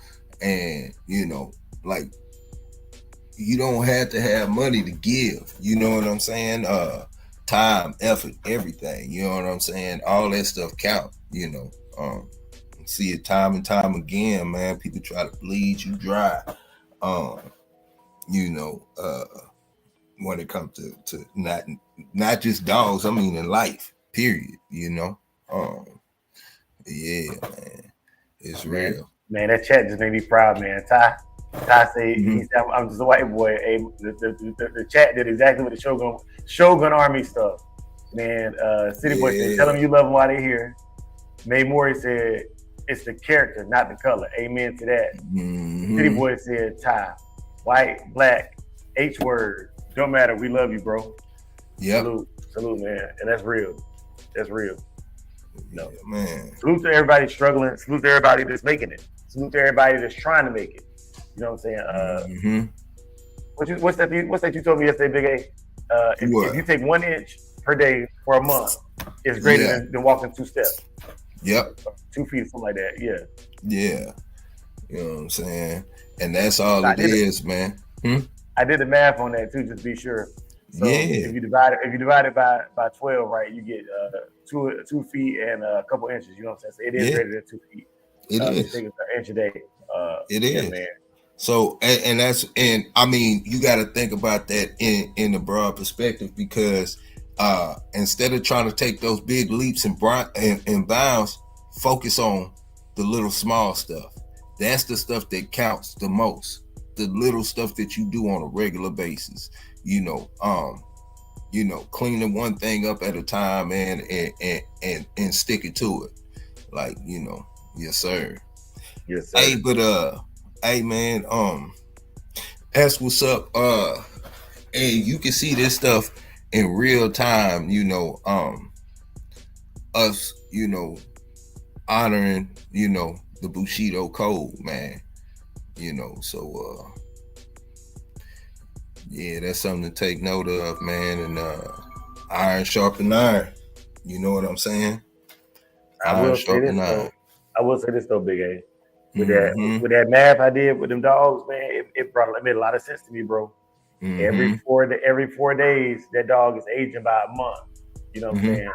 and you know, like. You don't have to have money to give. You know what I'm saying? Time, effort, everything. You know what I'm saying? All that stuff count. You know, see it time and time again, man. People try to bleed you dry. You know, when it comes to not just dogs. I mean, in life, period. You know, yeah, man, it's real. Man, that chat just made me proud, man. Ty said, he said, I'm just a white boy. Hey, the chat did exactly what the Shogun Army stuff. Man, City Boy said, tell them you love them while they're here. May Mori said, it's the character, not the color. Amen to that. City Boy said, Ty, white, black, H word, don't matter. We love you, bro. Yeah. Salute, man. And that's real. That's real. No, yeah, man. Salute to everybody struggling. Salute to everybody that's making it. Salute to everybody that's trying to make it. You know what I'm saying? What's that you told me yesterday, Big A? If you take 1 inch per day for a month, it's greater than walking 2 steps. Yep. 2 feet, something like that. Yeah. Yeah. You know what I'm saying? And that's all it is, man. I did the math on that too, just to be sure. So yeah. If you divide it by 12, right, you get 2 feet and a couple inches. You know what I'm saying? So it is greater than 2 feet. It is. Take an inch a day. It is. Man. So and I mean, you got to think about that in the broad perspective, because instead of trying to take those big leaps and bounds, focus on the little small stuff. That's the stuff that counts the most. The little stuff that you do on a regular basis. You know, cleaning one thing up at a time and stick it to it. Like, you know, yes sir. Yes sir. Hey, but hey man, that's what's up. Hey, you can see this stuff in real time, you know, us, you know, honoring, you know, the Bushido code, man. You know, so yeah, that's something to take note of, man. And iron sharpen iron. You know what I'm saying? I will say this though, Big A. With that math I did with them dogs, man, it made a lot of sense to me, bro. Every 4 days, that dog is aging by a month. You know what I'm saying?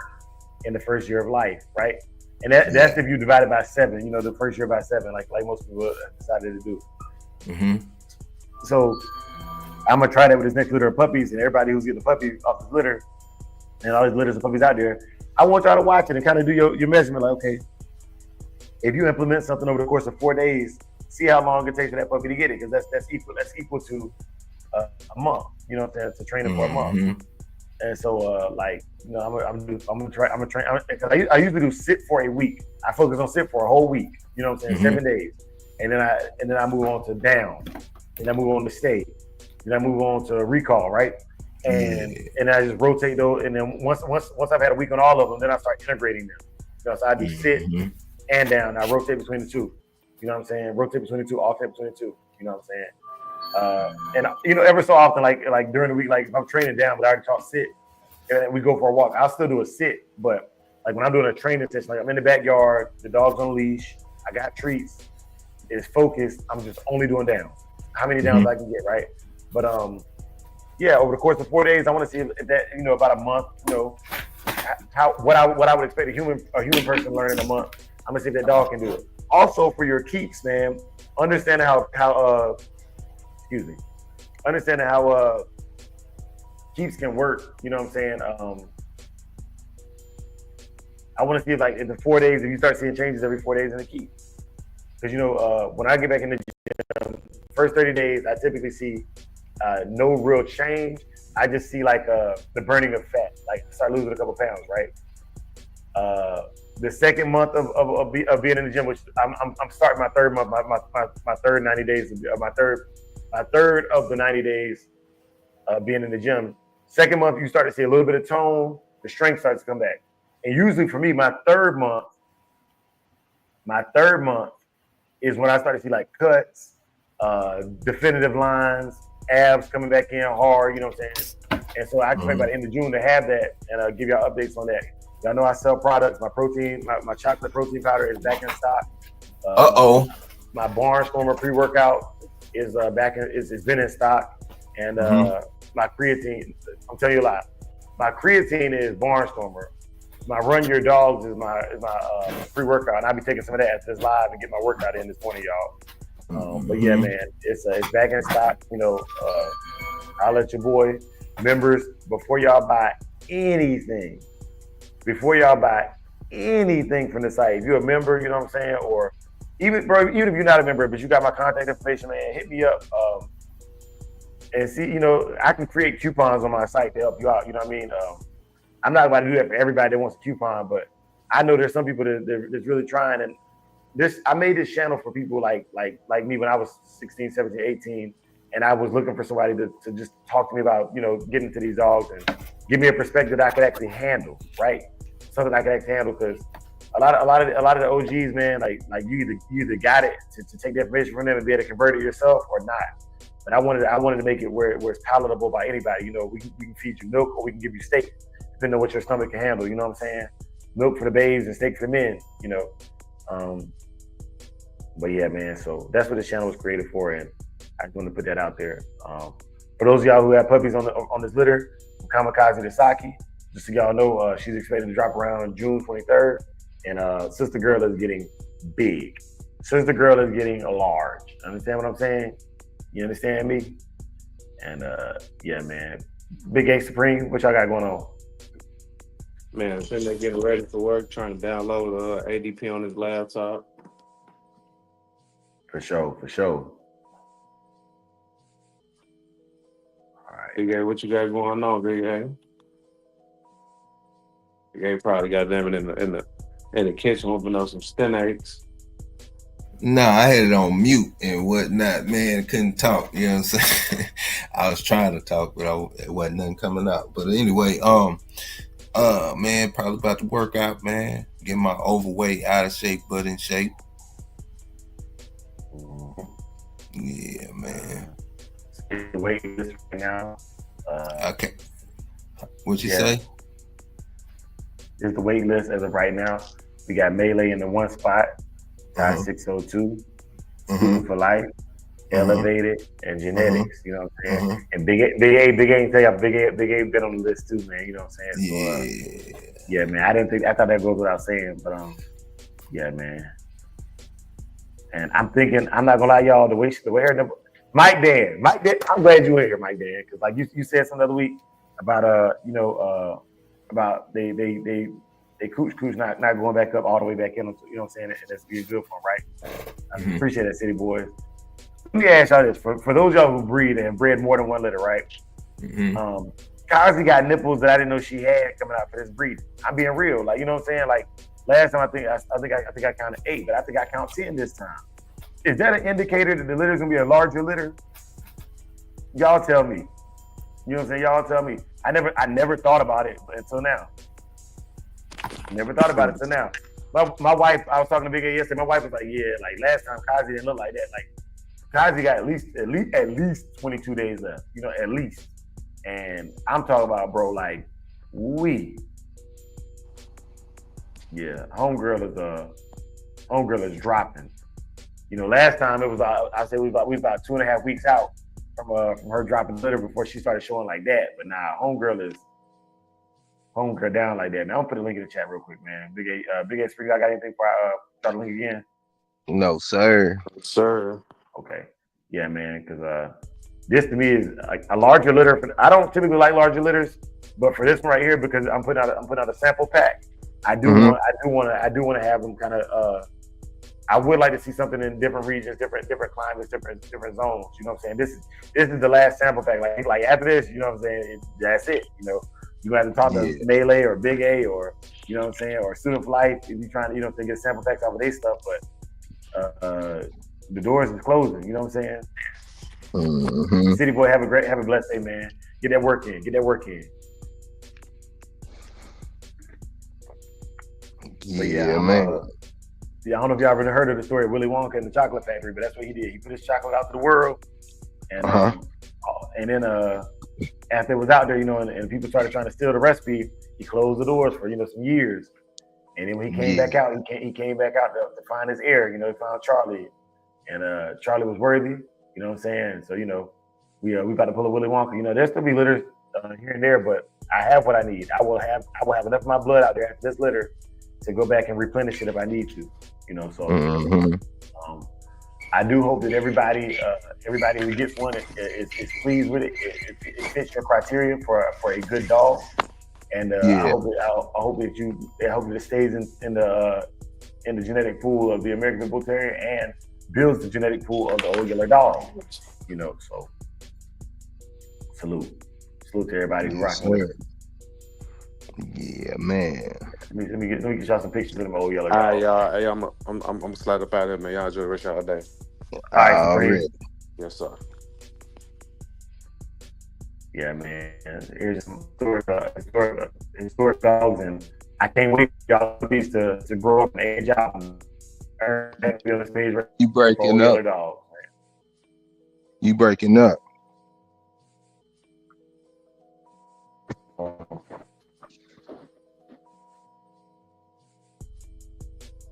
In the first year of life, right? And that's if you divide it by 7, you know, the first year by 7, like most people decided to do. Mm-hmm. So I'm gonna try that with this next litter of puppies, and everybody who's getting the puppy off this litter, and all these litters of puppies out there, I want y'all to watch it and kind of do your measurement. Like, okay, if you implement something over the course of 4 days, see how long it takes for that puppy to get it, because that's equal to a month. You know what I'm saying? To train it for a month. And so, like, you know, I'm gonna train. Because I usually do sit for a week. I focus on sit for a whole week. You know what I'm saying? 7 days, and then I move on to down, and I move on to stay, and I move on to recall, right? And I just rotate those, and then once I've had a week on all of them, then I start integrating them. You know, so I do sit and down. I rotate between the two. You know what I'm saying? Rotate between the two, alternate between the two. You know what I'm saying? And you know, ever so often, like during the week, like if I'm training down, but I already taught sit, and we go for a walk, I'll still do a sit. But like when I'm doing a training session, like I'm in the backyard, the dog's on a leash, I got treats, it's focused. I'm just only doing downs. How many downs I can get, right? But yeah, over the course of 4 days, I want to see if that, you know, about a month, you know, what I would expect a human person to learn in a month. I'm gonna see if that dog can do it. Also, for your keeps, man, understanding how keeps can work. You know what I'm saying? I want to see if, like, in the 4 days, if you start seeing changes every 4 days in the keep. Because, you know, when I get back in the gym, first 30 days, I typically see no real change. I just see like the burning of fat, like start losing a couple pounds, right? The second month of being in the gym, which I'm starting my third month, my third 90 days, my third of the 90 days being in the gym. Second month, you start to see a little bit of tone, the strength starts to come back. And usually for me, my third month is when I start to see like cuts, definitive lines, abs coming back in hard, you know what I'm saying? And so I expect by the end of June to have that and give y'all updates on that. Y'all know I sell products. My protein, my chocolate protein powder is back in stock. My Barnstormer pre-workout is it's been in stock. And my creatine, I'm telling you a lot. My creatine is Barnstormer. My Run Your Dogs is my pre-workout, and I'll be taking some of that after this live and get my workout in this morning, y'all. But yeah, man, it's back in stock. You know, I'll let your boy members, before y'all buy anything from the site, if you're a member, you know what I'm saying, or even if you're not a member, but you got my contact information, man, hit me up. And see, you know, I can create coupons on my site to help you out. You know what I mean? I'm not about to do that for everybody that wants a coupon, but I know there's some people that's really trying. And I made this channel for people like me when I was 16, 17, 18, and I was looking for somebody to just talk to me about, you know, getting to these dogs and give me a perspective that I could actually handle, right? Something I could actually handle, because a lot of the OGs, man, like you either got it to take the information from them and be able to convert it yourself or not. But I wanted to make it where it's palatable by anybody. You know, we can feed you milk or we can give you steak, depending on what your stomach can handle. You know what I'm saying? Milk for the babes and steak for the men. You know. But yeah, man. So that's what this channel was created for, and I just wanted to put that out there. For those of y'all who have puppies on this litter, Kamikaze to Saki, just so y'all know, she's expected to drop around June 23rd, and Sister Girl is getting big. Sister Girl is getting large. Understand what I'm saying? You understand me? And yeah, man. Big Gang Supreme, what y'all got going on? Man, sitting there getting ready for work, trying to download ADP on his laptop. For sure. All right. Big A, what you got going on, Big A? Big A probably got them in the kitchen opening up some steaks. Nah, I had it on mute and whatnot, man. Couldn't talk, you know what I'm saying? I was trying to talk, but it wasn't nothing coming out. But anyway, man, probably about to work out, man. Get my overweight, out of shape, but in shape. Yeah, man. The wait list right now. Okay. What'd you say? Here's the wait list as of right now. We got Melee in the one spot, Guy 602, Student for Life, Elevated, and Genetics. You know what I'm saying? And Big A, tell y'all, Big A been on the list too, man. You know what I'm saying? So, yeah, man. I thought that goes without saying, but Yeah, man. And I'm thinking, I'm not gonna lie, y'all, the way her number, Mike Dan, I'm glad you were here, Mike Dan, because like you said some other week about about they cooch not going back up all the way back in, you know what I'm saying? And that's being good for them, right? I appreciate that, City Boys. Let me ask y'all this: for those y'all who breed and bred more than 1 litter, right? Kazi got nipples that I didn't know she had coming out for this breed. I'm being real, like, you know what I'm saying? Like last time I think I counted 8, but I think I count 10 this time. Is that an indicator that the litter is gonna be a larger litter? Y'all tell me. You know what I'm saying? Y'all tell me. I never thought about it until now. Never thought about it until now. My wife, I was talking to Big A yesterday. My wife was like, "Yeah, like last time Kazi didn't look like that. Like Kazi got at least 22 days left. You know, at least." And I'm talking about, bro, like homegirl is dropping. You know, last time it was I said we about 2.5 weeks out from her dropping litter before she started showing like that. But now homegirl down like that. Now I'm put a link in the chat real quick, man. Big A Spring, I got anything for start the link again? No, sir. Sir. Okay. Yeah, man, because this to me is like a larger litter. I don't typically like larger litters, but for this one right here, because I'm putting out a sample pack, I do want to have them kind of. I would like to see something in different regions, different climates, different zones. You know what I'm saying? This is the last sample pack. Like after this, you know what I'm saying? That's it. You know, you have to talk to Melee or Big A or, you know what I'm saying, or Student for Life if you're trying to, you know, get sample packs off of their stuff. But the doors is closing. You know what I'm saying? City Boy, have a blessed day, man. Get that work in. Yeah, man. I don't know if y'all ever heard of the story of Willy Wonka and the Chocolate Factory, but that's what he did. He put his chocolate out to the world, and then after it was out there, you know, and people started trying to steal the recipe, he closed the doors for, you know, some years. And then when he came back out, he came back out to find his heir. You know, he found Charlie, and Charlie was worthy. You know what I'm saying? So, you know, we about to pull a Willy Wonka. You know, there's still be litters here and there, but I have what I need. I will have enough of my blood out there after this litter to go back and replenish it if I need to. You know, so I do hope that everybody who gets one is pleased with it. It fits your criteria for a good dog, and I hope that it stays in the genetic pool of the American Bull Terrier and builds the genetic pool of the old yellow dog. You know, so salute to everybody who's rocking with it. Yeah, man. Let me get y'all some pictures of them old yellow dogs. All right, y'all. Hey, I'm gonna slide up out of here, man. Y'all enjoy the rest of y'all day. All right, yes, sir. Yeah, man. Here's some historic dogs, and I can't wait for y'all these to grow up and age out and earn that be on the stage. You breaking up? Dogs, you breaking up?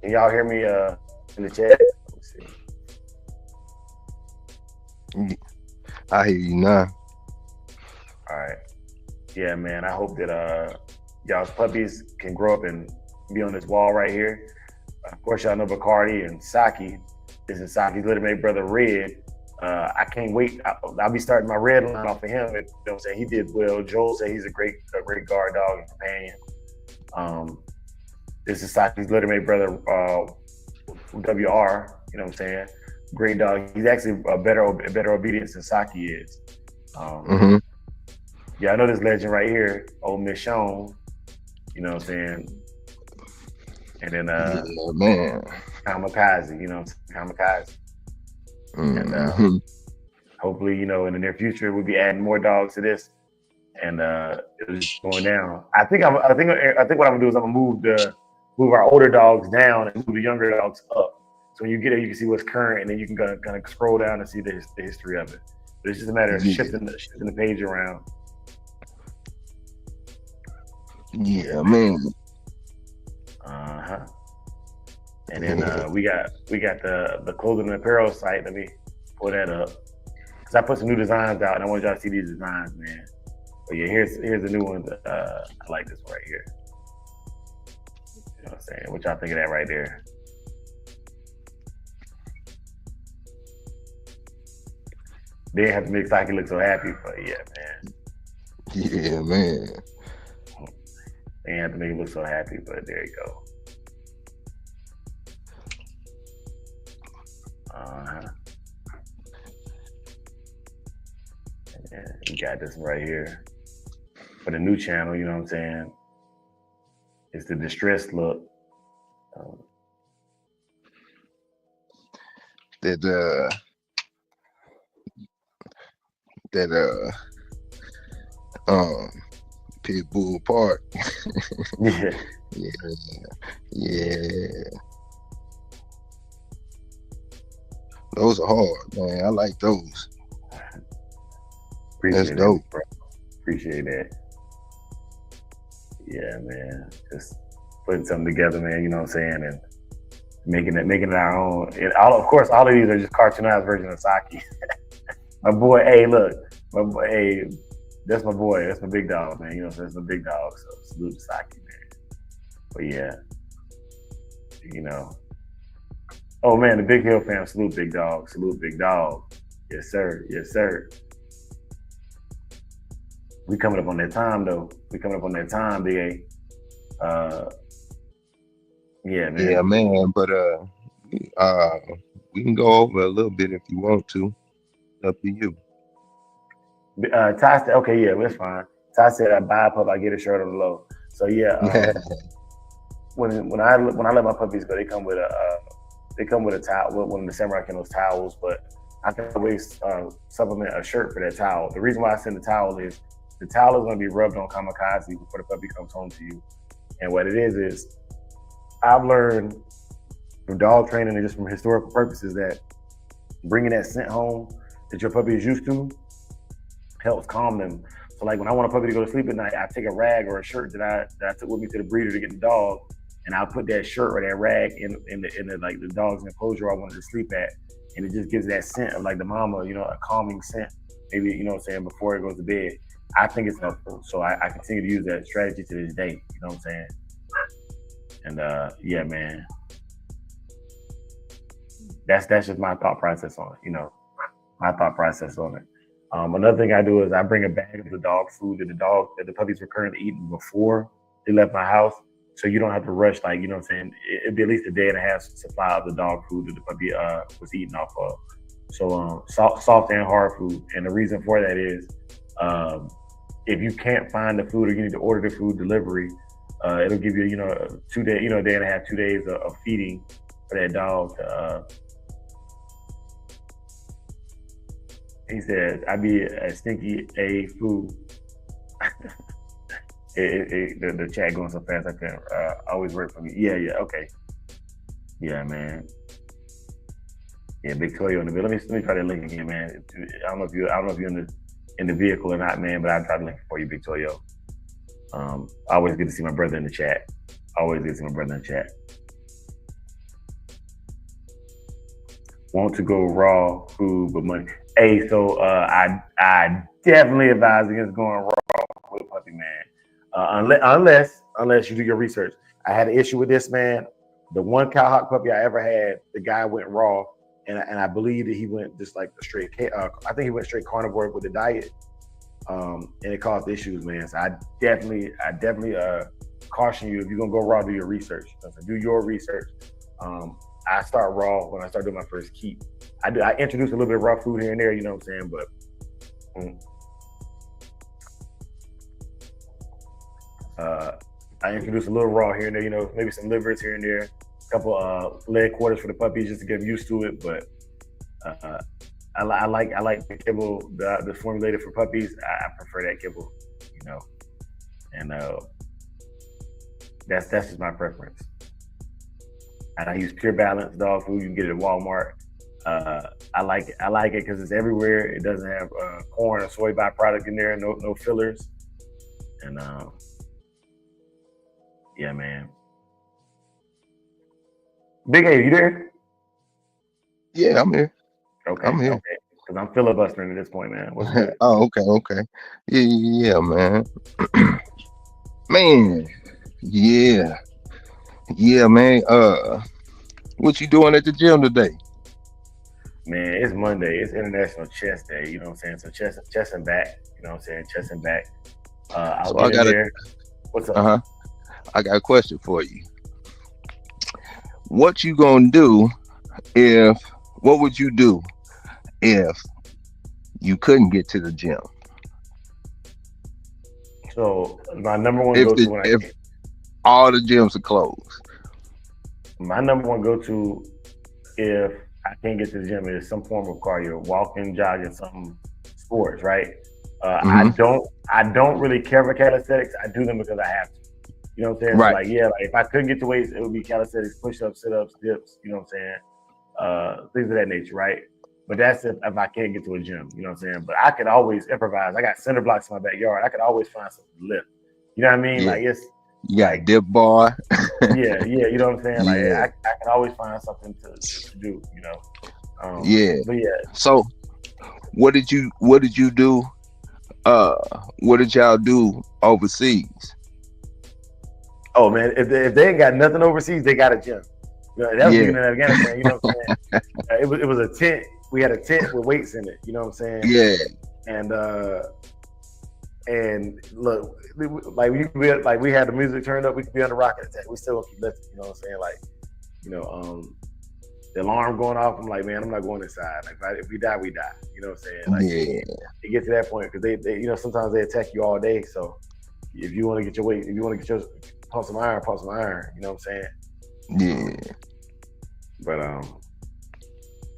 Can y'all hear me in the chat? Let's see. I hear you now. All right. Yeah, man. I hope that y'all's puppies can grow up and be on this wall right here. Of course, y'all know Bacardi and Saki. This is Saki's little brother, Red. I can't wait. I'll be starting my red line off of him. You know what I'm saying? He did well. Joel said he's a great guard dog and companion. This is Saki's little brother, WR. You know what I'm saying? Great dog. He's actually a better obedience than Saki is. Yeah, I know this legend right here, old Miss Sean. You know what I'm saying? And then man, Kamikaze. You know, Kamikaze. And hopefully, you know, in the near future, we'll be adding more dogs to this, and it was just going down. I think what I'm gonna do is I'm gonna move our older dogs down and move the younger dogs up. So when you get there, you can see what's current, and then you can kind of scroll down and see the history of it. But it's just a matter of shifting the page around. Yeah, man. And then we got the clothing and apparel site. Let me pull that up, because I put some new designs out, and I want y'all to see these designs, man. But yeah, here's the new one. I like this one right here. You know what I'm saying? What y'all think of that right there? They didn't have to make Saki look so happy, but yeah, man. Yeah, man. They didn't have to make it look so happy, but there you go. Yeah, you got this right here for the new channel. You know what I'm saying? It's the distressed look. Pitbull Park. Yeah. Yeah. Those are hard, man. I like those. Appreciate That's dope. that, bro. Appreciate that. Yeah, man. Just putting something together, man. You know what I'm saying, and making it our own. And of course, all of these are just cartoonized version of Saki. My boy, hey, look, my boy, hey, that's my boy. That's my big dog, man. You know, that's my big dog. So salute to Saki, man. But yeah, you know. Oh man, the Big Hill fam, salute big dog. Salute big dog. Yes, sir. Yes, sir. We coming up on that time though. We coming up on that time, BA. Yeah, man. Yeah, man. But we can go over a little bit if you want to. Up to you. Ty said, okay, yeah, that's fine. Ty said, I buy a pup, I get a shirt on the low. So yeah, when I let my puppies go, they come with a towel, one of the Samurai Kennels towels, but I can always supplement a shirt for that towel. The reason why I send the towel is the towel is going to be rubbed on kamikaze before the puppy comes home to you. And what it is I've learned from dog training and just from historical purposes that bringing that scent home that your puppy is used to helps calm them. So like when I want a puppy to go to sleep at night, I take a rag or a shirt that I took with me to the breeder to get the dog, and I'll put that shirt or that rag in the like the dog's enclosure I wanted to sleep at, and it just gives that scent of like the mama, you know, a calming scent. Maybe, you know what I'm saying, before it goes to bed. I think it's helpful, so I continue to use that strategy to this day. You know what I'm saying? And yeah, man, that's just my thought process on it. You know, my thought process on it. Another thing I do is I bring a bag of the dog food that the puppies were currently eating before they left my house, so you don't have to rush. Like, you know what I'm saying? It'd be at least a day and a half supply of the dog food that the puppy was eating off of. So soft and hard food, and the reason for that is if you can't find the food or you need to order the food delivery, it'll give you, a day and a half, 2 days of feeding for that dog. He said, I be a stinky A food. The chat going so fast I can't always work for me. Yeah, okay. Yeah, man. Yeah, Big Toyo in the video. Let me try that link again, man. I don't know if you're in the vehicle or not, man, but I'll try to link it for you, Big Toyo. Always good to see my brother in the chat. Want to go raw food, but money. Hey, so I definitely advise against going raw with a puppy, man. Unless you do your research. I had an issue with this, man. The one cowhawk puppy I ever had, the guy went raw, and I believe that he went just like a straight. I think he went straight carnivore with the diet, and it caused issues, man. So I definitely caution you, if you're gonna go raw, do your research. So do your research. I start raw when I start doing my first keep. I introduce a little bit of raw food here and there, you know what I'm saying? But I introduce a little raw here and there, maybe some livers here and there, a couple leg quarters for the puppies just to get them used to it. But I like the kibble, the formulated for puppies. I prefer that kibble, and that's just my preference. And I use Pure Balance dog food. You can get it at Walmart. I like it because it's everywhere. It doesn't have corn or soy byproduct in there. No fillers. And yeah, man. Big A, you there? Yeah, I'm here. Okay, I'm here. Okay. Because I'm filibustering at this point, man. What's good? Oh, okay. Yeah, man. Man. Yeah, man. What you doing at the gym today? Man, it's Monday. It's International Chest Day. You know what I'm saying? So chest and back. You know what I'm saying? Chest and back. I'll So get in there. What's up? I got a question for you. What you gonna do what would you do if you couldn't get to the gym? So my number one go-to if all the gyms are closed. My number one go-to if I can't get to the gym is some form of cardio, walking, jogging, some sports, right? I don't really care for calisthenics. I do them because I have to. You know what I'm saying? Right. So like if I couldn't get to weights, it would be calisthenics, push-ups, sit-ups, dips, you know what I'm saying? Things of that nature, right? But that's if I can't get to a gym, you know what I'm saying? But I could always improvise. I got cinder blocks in my backyard. I could always find something to lift. You know what I mean? Yeah. Like it's you got a dip bar. yeah, you know what I'm saying? Like Yeah. I can always find something to do, you know. But yeah. So what did you do? What did y'all do overseas? Oh man, if they ain't got nothing overseas, they got a gym. You know, that was even in Afghanistan. You know what I'm saying? It was a tent. We had a tent with weights in it. You know what I'm saying? Yeah. And look, we had the music turned up. We could be on the rocket attack. We still gonna keep lifting. You know what I'm saying? Like, you know, the alarm going off. I'm like, man, I'm not going inside. Like, if we die, we die. You know what I'm saying? Like, it gets to that point because they, you know, sometimes they attack you all day. So if you want to get your weight, if you want to get your pump some iron. You know what I'm saying? Yeah. But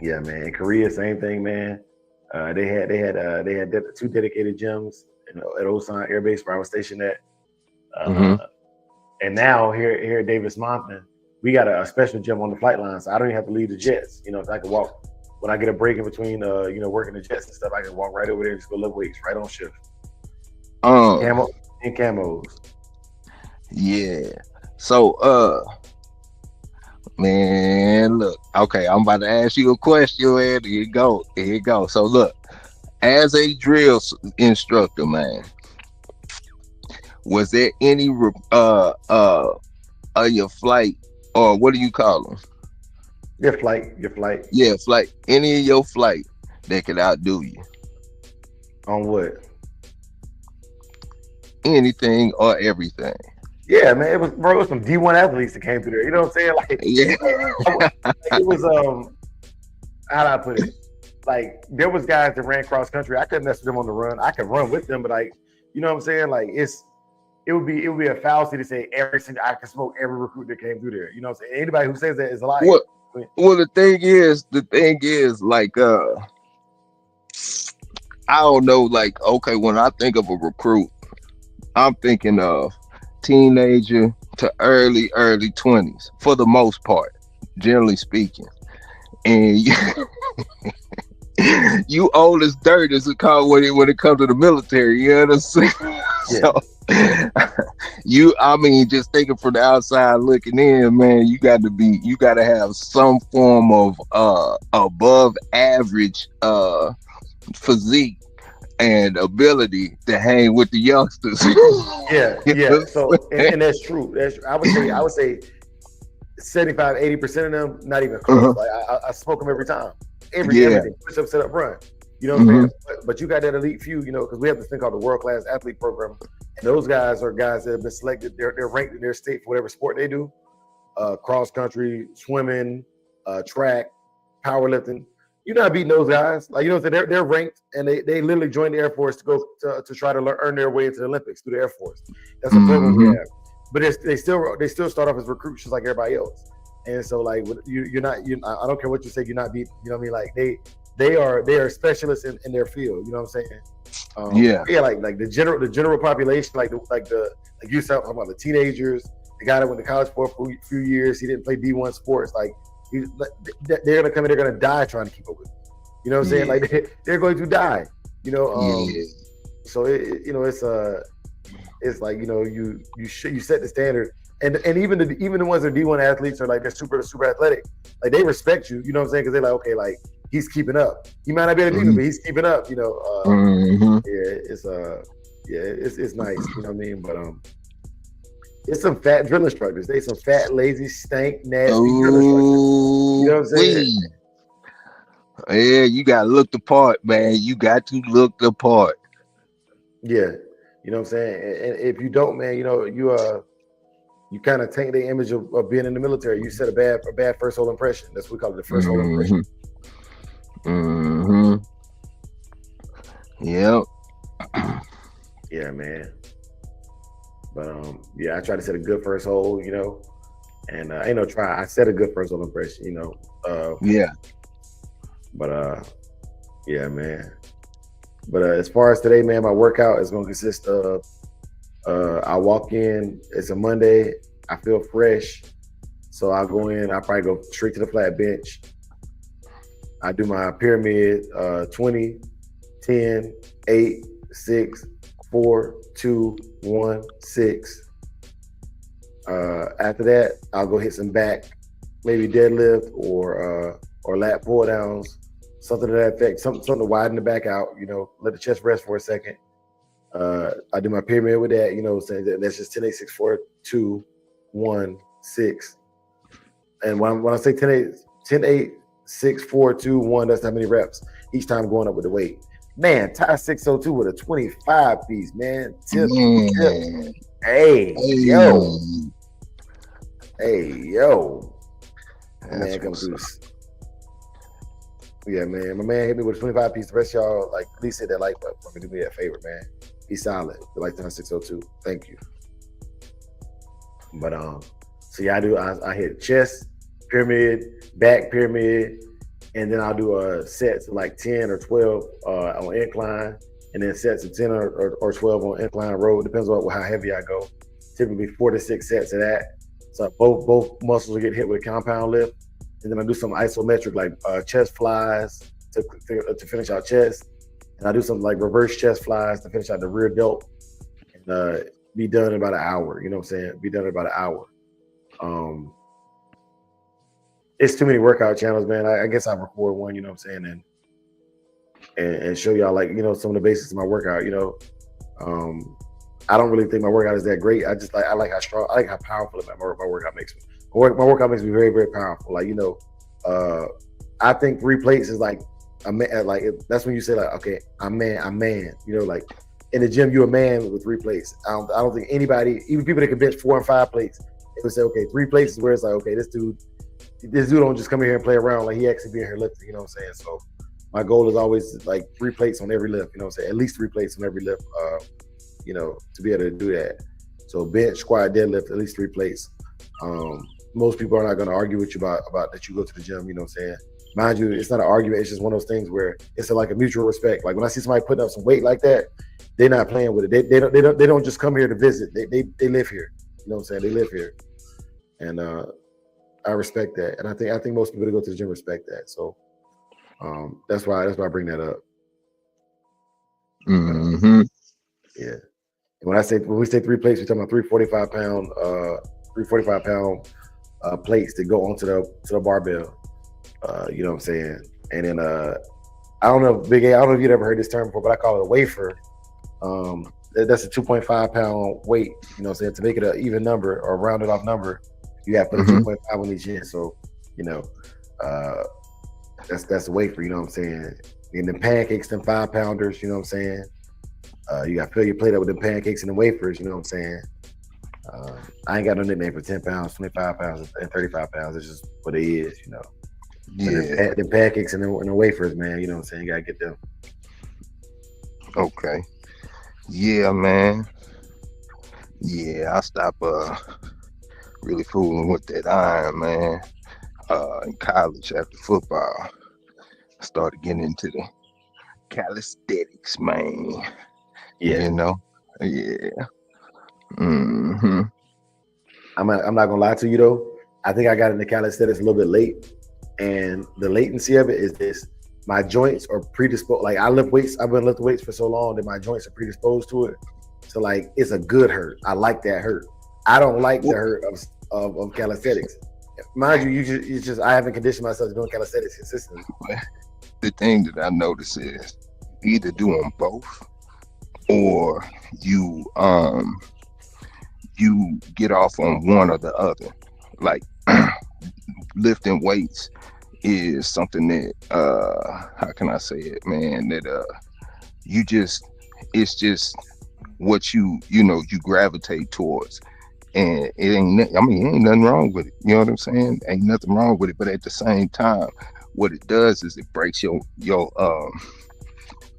yeah, man. In Korea, same thing, man. They had 2 dedicated gyms at Osan Air Base where I was stationed at. And now here at Davis Monthan, we got a special gym on the flight line, so I don't even have to leave the jets. You know, if I can walk when I get a break in between, you know, working the jets and stuff, I can walk right over there and just go lift weights right on shift. Camos. Yeah. So, man, look. Okay, I'm about to ask you a question, man. Here you go. So, look, as a drill instructor, man, was there any your flight, or what do you call them? Your flight. Yeah, flight. Any of your flight that could outdo you? On what? Anything or everything. Yeah, man, it was some D1 athletes that came through there. You know what I'm saying? Like, it was how do I put it? Like, there was guys that ran cross country. I couldn't mess with them on the run. I could run with them, but like, you know what I'm saying? Like, it would be a fallacy to say I can smoke every recruit that came through there. You know what I'm saying? Anybody who says that is a liar. Well, the thing is, like, I don't know, like, okay, when I think of a recruit, I'm thinking of teenager to early 20s for the most part, generally speaking. And you old as dirt as it called when it comes to the military, you know what I'm saying? Yeah. So just thinking from the outside looking in, man, you gotta have some form of above average physique and ability to hang with the youngsters. Yeah. So and that's true. I would say 75-80% of them not even close. Like I smoke them every time. Everything. Push up, set up, run. You know what I'm saying? But you got that elite few, you know, because we have this thing called the World Class Athlete Program. And those guys are guys that have been selected. They're ranked in their state for whatever sport they do. Cross country, swimming, track, powerlifting. You're not beating those guys. Like, you know, they're ranked, and they literally joined the Air Force to go to try to earn their way into the Olympics through the Air Force. That's a program we have. But they still start off as recruits just like everybody else. And so, like, you're not. I don't care what you say. You're not beat. You know what I mean? Like they are specialists in their field. You know what I'm saying? Like the general population, like you said about the teenagers, the guy that went to college for a few years, he didn't play D1 sports. Like, they're gonna come in, they're gonna die trying to keep up with you. You know what I'm saying? Like, they're going to die. You know, so it's like, you know, you set the standard, and even the ones that are D1 athletes are like, they're super athletic. Like, they respect you. You know what I'm saying? Because they're like, okay, like, he's keeping up. He might not be able to beat him, but he's keeping up. You know, it's nice. You know what I mean? But it's some fat drill instructors. They some fat, lazy, stank, nasty drill instructors. You know what I'm saying? Yeah, you gotta look the part, man. You got to look the part. Yeah, you know what I'm saying. And if you don't, man, you kind of taint the image of being in the military. You set a bad first whole impression. That's what we call it, the first whole impression. Mm-hmm. Yep. Yeah, man. But yeah, I try to set a good first hole, and ain't no try. I set a good first whole impression, Yeah. But yeah, man. But as far as today, man, my workout is gonna consist of I walk in, it's a Monday, I feel fresh. So I'll go in, I'll probably go straight to the flat bench. I do my pyramid 20, 10, 8, 6, 4, 2, 1, 6. After that, I'll go hit some back, maybe deadlift or lat pull downs, something to that effect, something to widen the back out, let the chest rest for a second. I do my pyramid with that, saying that's just 10, 8, 6, 4, 2, 1, 6. And when I say 10, 8, 6, 4, 2, 1, that's how many reps each time going up with the weight. Man, Ty 602 with a 25 piece, man. Tip. Hey, yo. Man, come through. Yeah, man. My man hit me with a 25 piece. The rest of y'all, like, please hit that like button for me. Do me that favor, man. Be solid. The Lifetime 602. Thank you. But so yeah, I hit chest, pyramid, back pyramid, and then I'll do sets of like 10 or 12 on incline, and then sets of 10 or 12 on incline row. It depends on how heavy I go. Typically 4 to 6 sets of that. So both muscles will get hit with compound lift. And then I do some isometric like chest flies to finish out chest. And I do some like reverse chest flies to finish out the rear delt. And be done in about an hour. You know what I'm saying? Be done in about an hour. It's too many workout channels, man. I guess I'll record one, you know what I'm saying, and show y'all like, some of the basics of my workout, I don't really think my workout is that great. I like how strong, I like how powerful my workout makes me. My workout makes me very, very powerful. Like, I think 3 plates is like a man, like that's when you say like, okay, I'm man. Like in the gym, you're a man with 3 plates. I don't think anybody, even people that can bench 4 and 5 plates, they would say, okay, 3 plates is where it's like, okay, this dude don't just come in here and play around, like he actually be in here lifting, you know what I'm saying? So my goal is always like 3 plates on every lift, you know what I'm saying? At least 3 plates on every lift, to be able to do that. So bench, squat, deadlift, at least 3 plates. Most people are not going to argue with you about that you go to the gym, you know what I'm saying? Mind you, it's not an argument, it's just one of those things where it's like a mutual respect. Like when I see somebody putting up some weight like that, they're not playing with it. They don't just come here to visit. They live here. You know what I'm saying? They live here. And I respect that. And I think most people that go to the gym respect that. So that's why I bring that up. Mm-hmm. Yeah. And when we say 3 plates, we're talking about 345 pound plates that go onto the barbell. You know what I'm saying? And then I don't know, Big A, I don't know if you'd ever heard this term before, but I call it a wafer. That's a 2.5 pound weight, you know what I'm saying? To make it an even number or a rounded off number, you have to put a 2.5 on each end. So, that's a wafer, you know what I'm saying? And the pancakes, them 5 pounders, you know what I'm saying? You got to fill your plate up with them pancakes and the wafers, you know what I'm saying? I ain't got no nickname for 10 pounds, 25 pounds, and 35 pounds. It's just what it is, Yeah. The pancakes and the wafers, man, you know what I'm saying? You got to get them. Okay. Yeah, man. Yeah, I stopped really fooling with that iron, man. In college after football, I started getting into the calisthenics, man. Yeah. Yeah. Mm-hmm. I'm not gonna lie to you though. I think I got into calisthenics a little bit late, and the latency of it is this: my joints are predisposed. Like I've been lifting weights for so long that my joints are predisposed to it. So like it's a good hurt. I like that hurt. I don't like the hurt of calisthenics. Mind you, I haven't conditioned myself to doing calisthenics consistently. The thing that I notice is either do them both, or you get off on one or the other. Like lifting weights is something that how can I say it, man, that you just it's just what you know you gravitate towards. And it ain't, I mean, ain't nothing wrong with it. You know what I'm saying? Ain't nothing wrong with it. But at the same time, what it does is it breaks your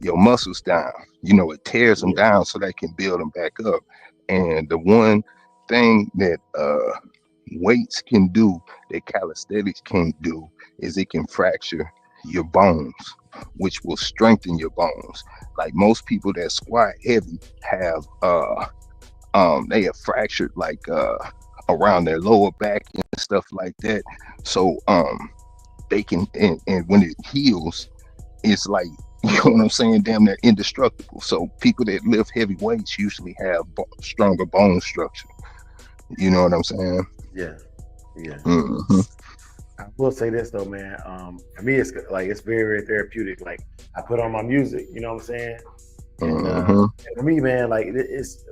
muscles down. You know, it tears them down so they can build them back up. And the one thing that weights can do that calisthenics can't do is it can fracture your bones, which will strengthen your bones. Like most people that squat heavy have they have fractured like around their lower back and stuff like that. So they can and when it heals, it's like, you know what I'm saying, damn near indestructible. So people that lift heavy weights usually have stronger bone structure. You know what I'm saying? Yeah. Mm-hmm. I will say this though, man. For me, it's like it's very, very therapeutic. Like I put on my music, you know what I'm saying? And, and for me, man, like it's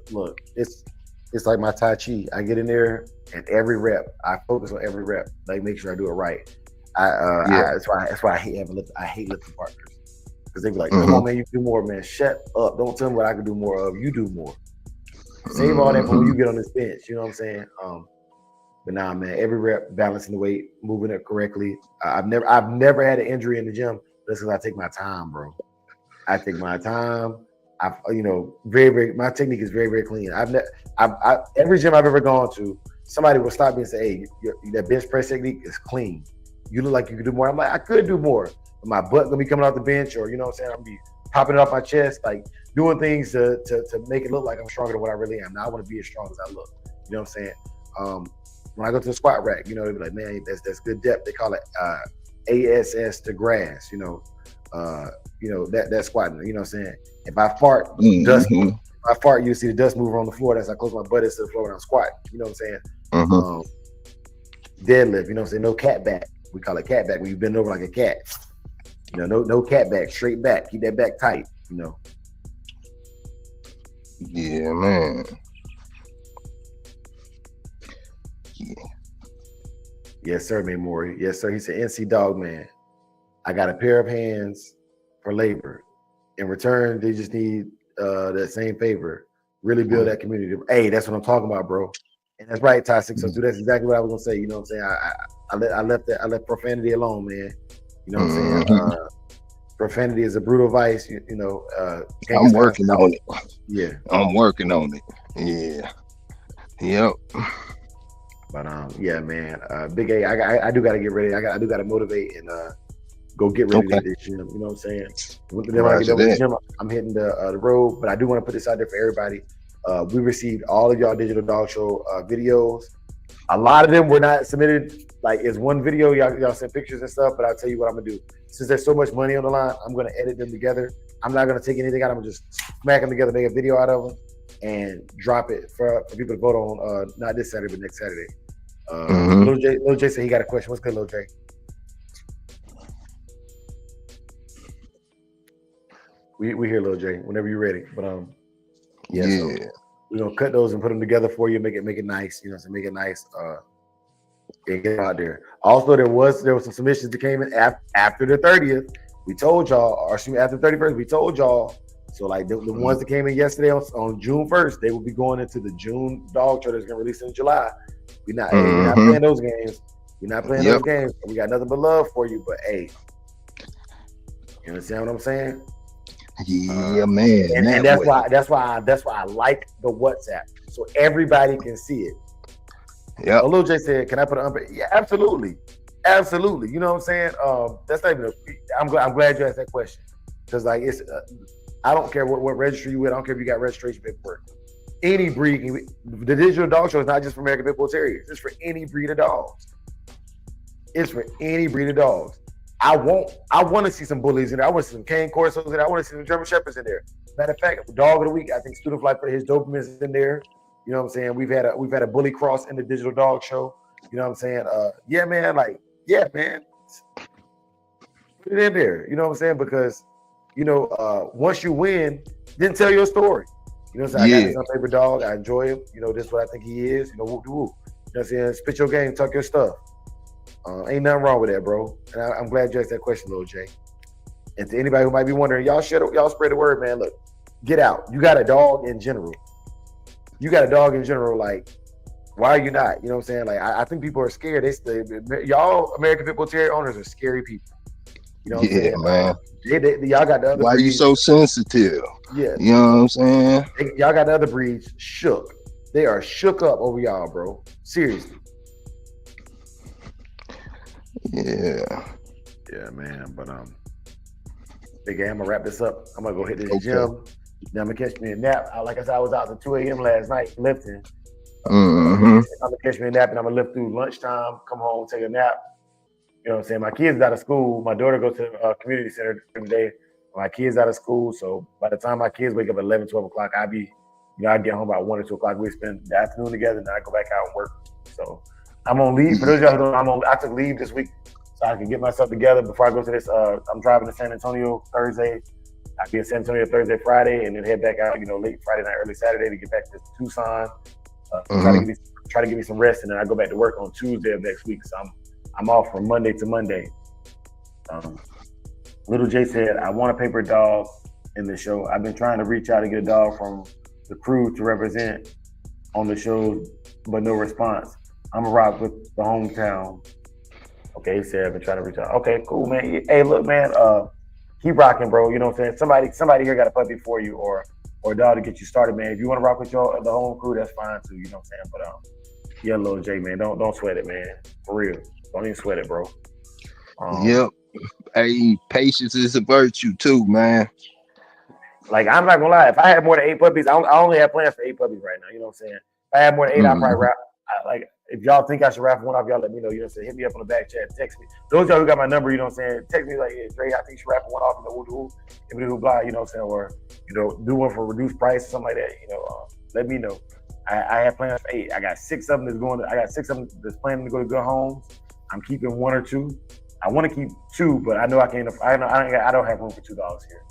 like my Tai Chi. I get in there and every rep, I focus on every rep, like make sure I do it right. That's why I hate lifting partners, because they be like, "Come on, man, you do more, man. Shut up! Don't tell me what I can do more of. You do more. Save all that for when you get on this bench." You know what I'm saying? But nah, man, every rep, balancing the weight, moving it correctly. I've never had an injury in the gym. That's because I take my time, bro. I take my time. Very, very. My technique is very, very clean. Every gym I've ever gone to, somebody will stop me and say, "Hey, that bench press technique is clean. You look like you could do more." I'm like, I could do more, but my butt gonna be coming off the bench, or you know what I'm saying, I'm gonna be popping it off my chest, like doing things to make it look like I'm stronger than what I really am. Now I want to be as strong as I look. You know what I'm saying? When I go to the squat rack, you know, they be like, "Man, that's good depth." They call it ASS to grass. That squatting. You know what I'm saying? If I fart, dust. If I fart, you see the dust move on the floor. That's how close my butt is to the floor when I'm squatting. You know what I'm saying? Deadlift. You know what I'm saying? No cat back. We call it cat back when you bend over like a cat. You know, no cat back, straight back. Keep that back tight. You know. Yeah, man. Yeah. Yes, sir, man, Maury. Yes, sir. He said, "NC Dog Man, I got a pair of hands for labor. In return, they just need that same favor. Really build that community." Hey, that's what I'm talking about, bro. And that's right, Ty 602. That's exactly what I was gonna say. You know what I'm saying? I left profanity alone, man. You know what I'm saying? Profanity is a brutal vice. I'm working on it. Yeah, I'm working on it. Yeah. Yep. But yeah, man. Big A, I do gotta get ready. I do gotta motivate and go get ready to this gym. You know what I'm saying? Then when I get done with the gym, I'm hitting the road. But I do want to put this out there for everybody. We received all of y'all Digital Dog Show videos. A lot of them were not submitted. Like, it's one video, y'all sent pictures and stuff. But I'll tell you what I'm gonna do. Since there's so much money on the line, I'm gonna edit them together. I'm not gonna take anything out. I'm gonna just smack them together, make a video out of them, and drop it for people to vote on. Not this Saturday, but next Saturday. Lil J said he got a question. What's good, Lil J? We hear Lil J whenever you're ready. But So we're gonna cut those and put them together for you, make it nice, you know, so make it nice, and get out there. Also, there was some submissions that came in after the 30th. We told y'all, or after the 31st, we told y'all. So like the ones that came in yesterday on June 1st, they will be going into the June dog show that's gonna release in July. We're not playing those games. We're not playing those games. We got nothing but love for you. But hey, you understand what I'm saying? Yeah, man. And that's why I like the WhatsApp, so everybody can see it. Yeah. Lil J said, "Can I put an umbrella?" Yeah, absolutely. You know what I'm saying? That's not even. I'm glad you asked that question, because like it's. I don't care what registry you with. I don't care if you got registration paperwork. Any breed, the Digital Dog Show is not just for American Pit Bull Terriers. It's for any breed of dogs. I want to see some bullies in there. I want to see some cane corsos in there. I want to see some German Shepherds in there. Matter of fact, Dog of the Week, I think Student Flight for his Doberman is in there. You know what I'm saying? We've had a bully cross in the Digital Dog Show. You know what I'm saying? Yeah, man. Put it in there. You know what I'm saying? Because once you win, then tell your story. You know what I'm saying? I got my favorite dog. I enjoy him. You know, this is what I think he is. You know, whoop de whoop. You know what I'm saying? Spit your game, talk your stuff. Ain't nothing wrong with that, bro. And I'm glad you asked that question, Lil J. And to anybody who might be wondering, y'all spread the word, man. Look, get out. You got a dog in general. Like, why are you not? You know what I'm saying? Like, I think people are scared. Y'all American Pit Bull Terrier owners are scary people. You know what I'm saying? Man. Y'all got the other Why breeds. you so sensitive? Yeah. You know what I'm saying? Y'all got the other breeds shook. They are shook up over y'all, bro. Seriously. Yeah. Yeah, man. But big game, I'm gonna wrap this up. I'm gonna go hit this gym. Now I'm gonna catch me a nap. Like I said, I was out till 2 a.m. last night lifting. I'm gonna catch me a nap and I'm gonna lift through lunchtime, come home, take a nap. You know what I'm saying? My kids out of school. My daughter goes to a community center every day. My kids out of school. So by the time my kids wake up at 11, 12 o'clock, I get home about 1 or 2 o'clock. We spend the afternoon together and then I go back out and work. So I'm on leave. For those of y'all who don't know, I took leave this week so I can get myself together before I go to this. I'm driving to San Antonio Thursday. I'll be in San Antonio Thursday, Friday, and then head back out, late Friday night, early Saturday to get back to Tucson. Try to give me some rest, and then I go back to work on Tuesday of next week. So I'm off from Monday to Monday. Little J said, I want a paper dog in the show. I've been trying to reach out to get a dog from the crew to represent on the show, but no response. I'm a rock with the hometown. Okay, he said, I've been trying to reach out. Okay, cool, man. Hey, look, man, keep rocking, bro. You know what I'm saying? Somebody here got a puppy for you or a dog to get you started, man. If you want to rock with the home crew, that's fine too. You know what I'm saying? But yeah, Lil J, man, don't sweat it, man. For real, don't even sweat it, bro. Yep. Hey, patience is a virtue too, man. Like, I'm not gonna lie. If I had more than 8 puppies, I only have plans for 8 puppies right now. You know what I'm saying? If I had more than 8, I'd probably wrap. If y'all think I should raffle one off, y'all let me know. You know what I'm saying? Hit me up on the back chat, text me. Those of y'all who got my number, you know what I'm saying? Text me like, hey, Dre, I think you should raffle one off. Who blah, you know what I'm saying? Or, do one for a reduced price or something like that. Let me know. I have plans for 8. I got 6 of them that's planning to go to good homes. I'm keeping 1 or 2. I want to keep 2, but I know I can't. I don't have room for $2 here.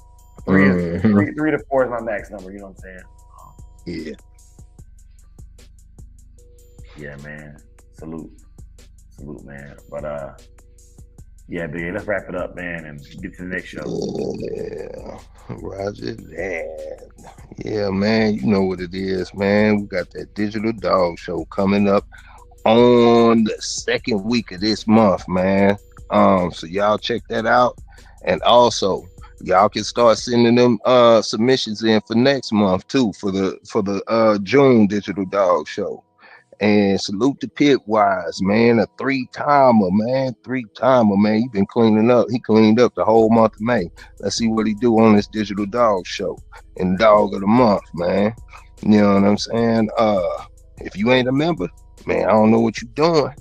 3 to 4 is my max number. You know what I'm saying? Yeah. Yeah, man. Salute, man. But yeah, big. Let's wrap it up, man, and get to the next show. Yeah, Roger that. Yeah, man. You know what it is, man. We got that digital dog show coming up on the 2nd week of this month, man. So y'all check that out, and also y'all can start sending them submissions in for next month too for the June digital dog show. And salute to Pitwise, man, a 3-timer, man. He been cleaning up. He cleaned up the whole month of May. Let's see what he do on this digital dog show and dog of the month, man. You know what I'm saying? If you ain't a member, man, I don't know what you're doing.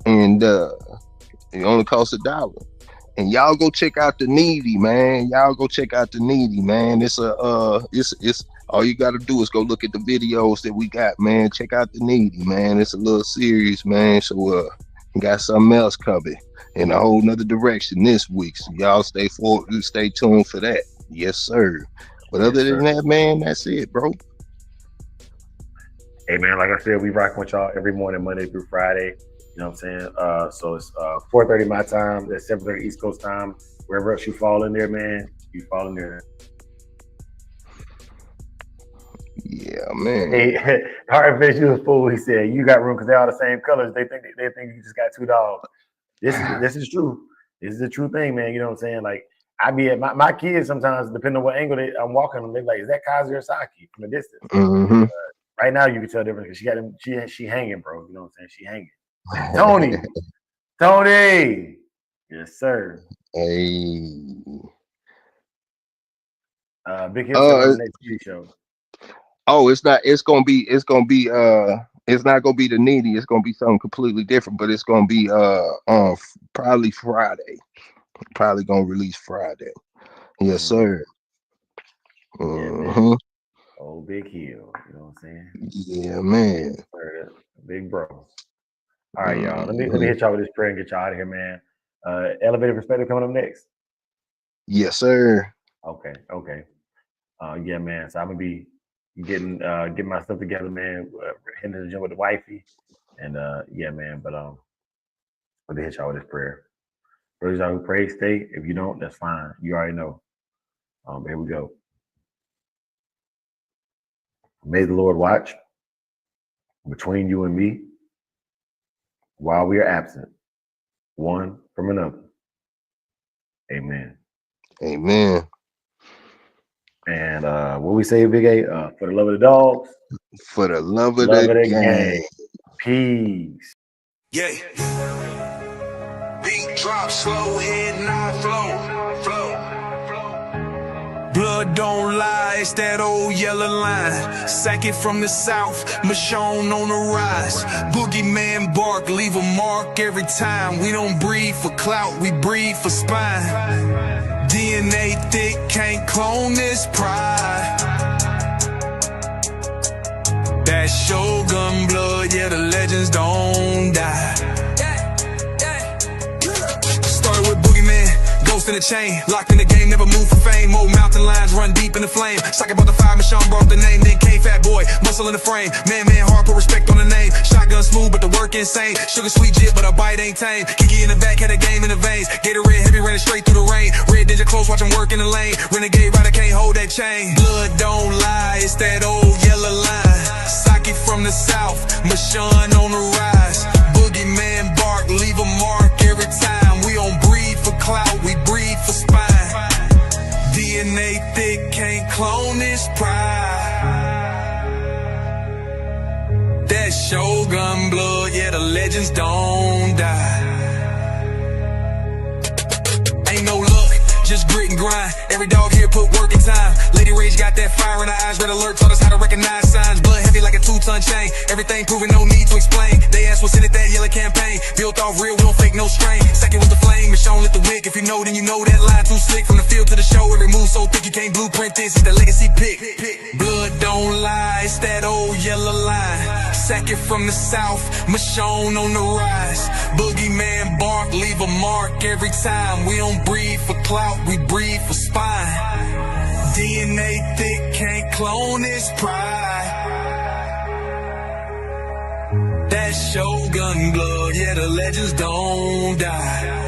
And it only costs $1. And y'all go check out the Needy, man. It's all you got to do is go look at the videos that we got, man. Check out the Needy, man. It's a little series, man. So we got something else coming in a whole nother direction this week. So y'all stay tuned for that. Yes, sir. But other than that, man, that's it, bro. Hey, man, like I said, we rock with y'all every morning, Monday through Friday. You know what I'm saying? So it's 4:30 my time. That's 7:30 East Coast time. Wherever else you fall in there, man, you fall in there. Yeah, man. Hey, Hardfish, you a fool. He said, you got room because they're all the same colors. They think you just got 2 dogs. This is true. This is the true thing, man. You know what I'm saying? Like, I be at my kids sometimes, depending on what angle I'm walking them, they're like, is that Kazi or Saki from a distance? Right now, you can tell the difference because she got him. She hanging, bro. You know what I'm saying? She hanging. Tony. Yes, sir. Hey. Big Hill on the next TV show. Oh, it's not gonna be it's not gonna be the Needy. It's gonna be something completely different, but it's gonna be on probably Friday. Probably gonna release Friday. Yes, sir. Yeah, oh, Big Hill. You know what I'm saying? Yeah, man. Big bro. All right, y'all. Let me hit y'all with this prayer and get y'all out of here, man. Elevated Perspective coming up next. Yes, sir. Okay. Yeah, man. So I'm gonna be getting my stuff together, man. Heading to the gym with the wifey, and yeah, man. But But they hit y'all with this prayer. For those y'all who pray, stay. If you don't, that's fine. You already know. Here we go. May the Lord watch between you and me while we are absent, one from another. Amen. Amen. And what we say, Big A, for the love of the dogs, For the love of the game. Peace. Yeah. Beat drop slow, head not flow. Blood don't lie, it's that old yellow line. Sack it from the south, Michonne on the rise. Boogeyman bark, leave a mark every time. We don't breathe for clout, we breathe for spine. DNA thick, can't clone this pride. That Shogun blood, yeah, the legends don't die. Started with Boogeyman, ghost in the chain. Locked in the game, never move for fame. Old mountain lions run deep in the flame. Socket about the fire, Michonne brought the name. Then came fat boy, muscle in the frame. Man, hard, put respect on the name. Shotgun smooth, but the work insane. Sugar sweet jit, but a bite ain't tame. Kiki in the back, had a game in the veins. Gatorade heavy, ran it straight through the rain. Red ninja close, watch him work in the lane. Renegade rider can't hold that chain. Blood don't lie, it's that old yellow line. Socket from the south, Michonne on the rise. Boogeyman bark, leave a mark every time. We don't breathe for clout, we breathe for spine. DNA thick, can't clone this pride. That Shogun blood, yeah, the legends don't die. Ain't no luck, just grit and grind. Every dog here put work in time. Lady Rage got that fire in her eyes. Red alert taught us how to recognize signs. Blood heavy like a 2-ton chain. Everything proven, no need to explain. They asked what's in it, that yellow campaign. Built off real, we don't fake no strain. Second was the flame, Michonne lit the wick. If you know, then you know that line too slick. From the field to the show, every move so thick you can't blueprint this. It's the legacy pick. Blood don't lie, it's that old yellow line. Sack it from the south, Michonne on the rise. Boogeyman bark, leave a mark every time. We don't breathe for clout, we breathe for spine. DNA thick, can't clone this pride. That Shogun blood, yeah, the legends don't die.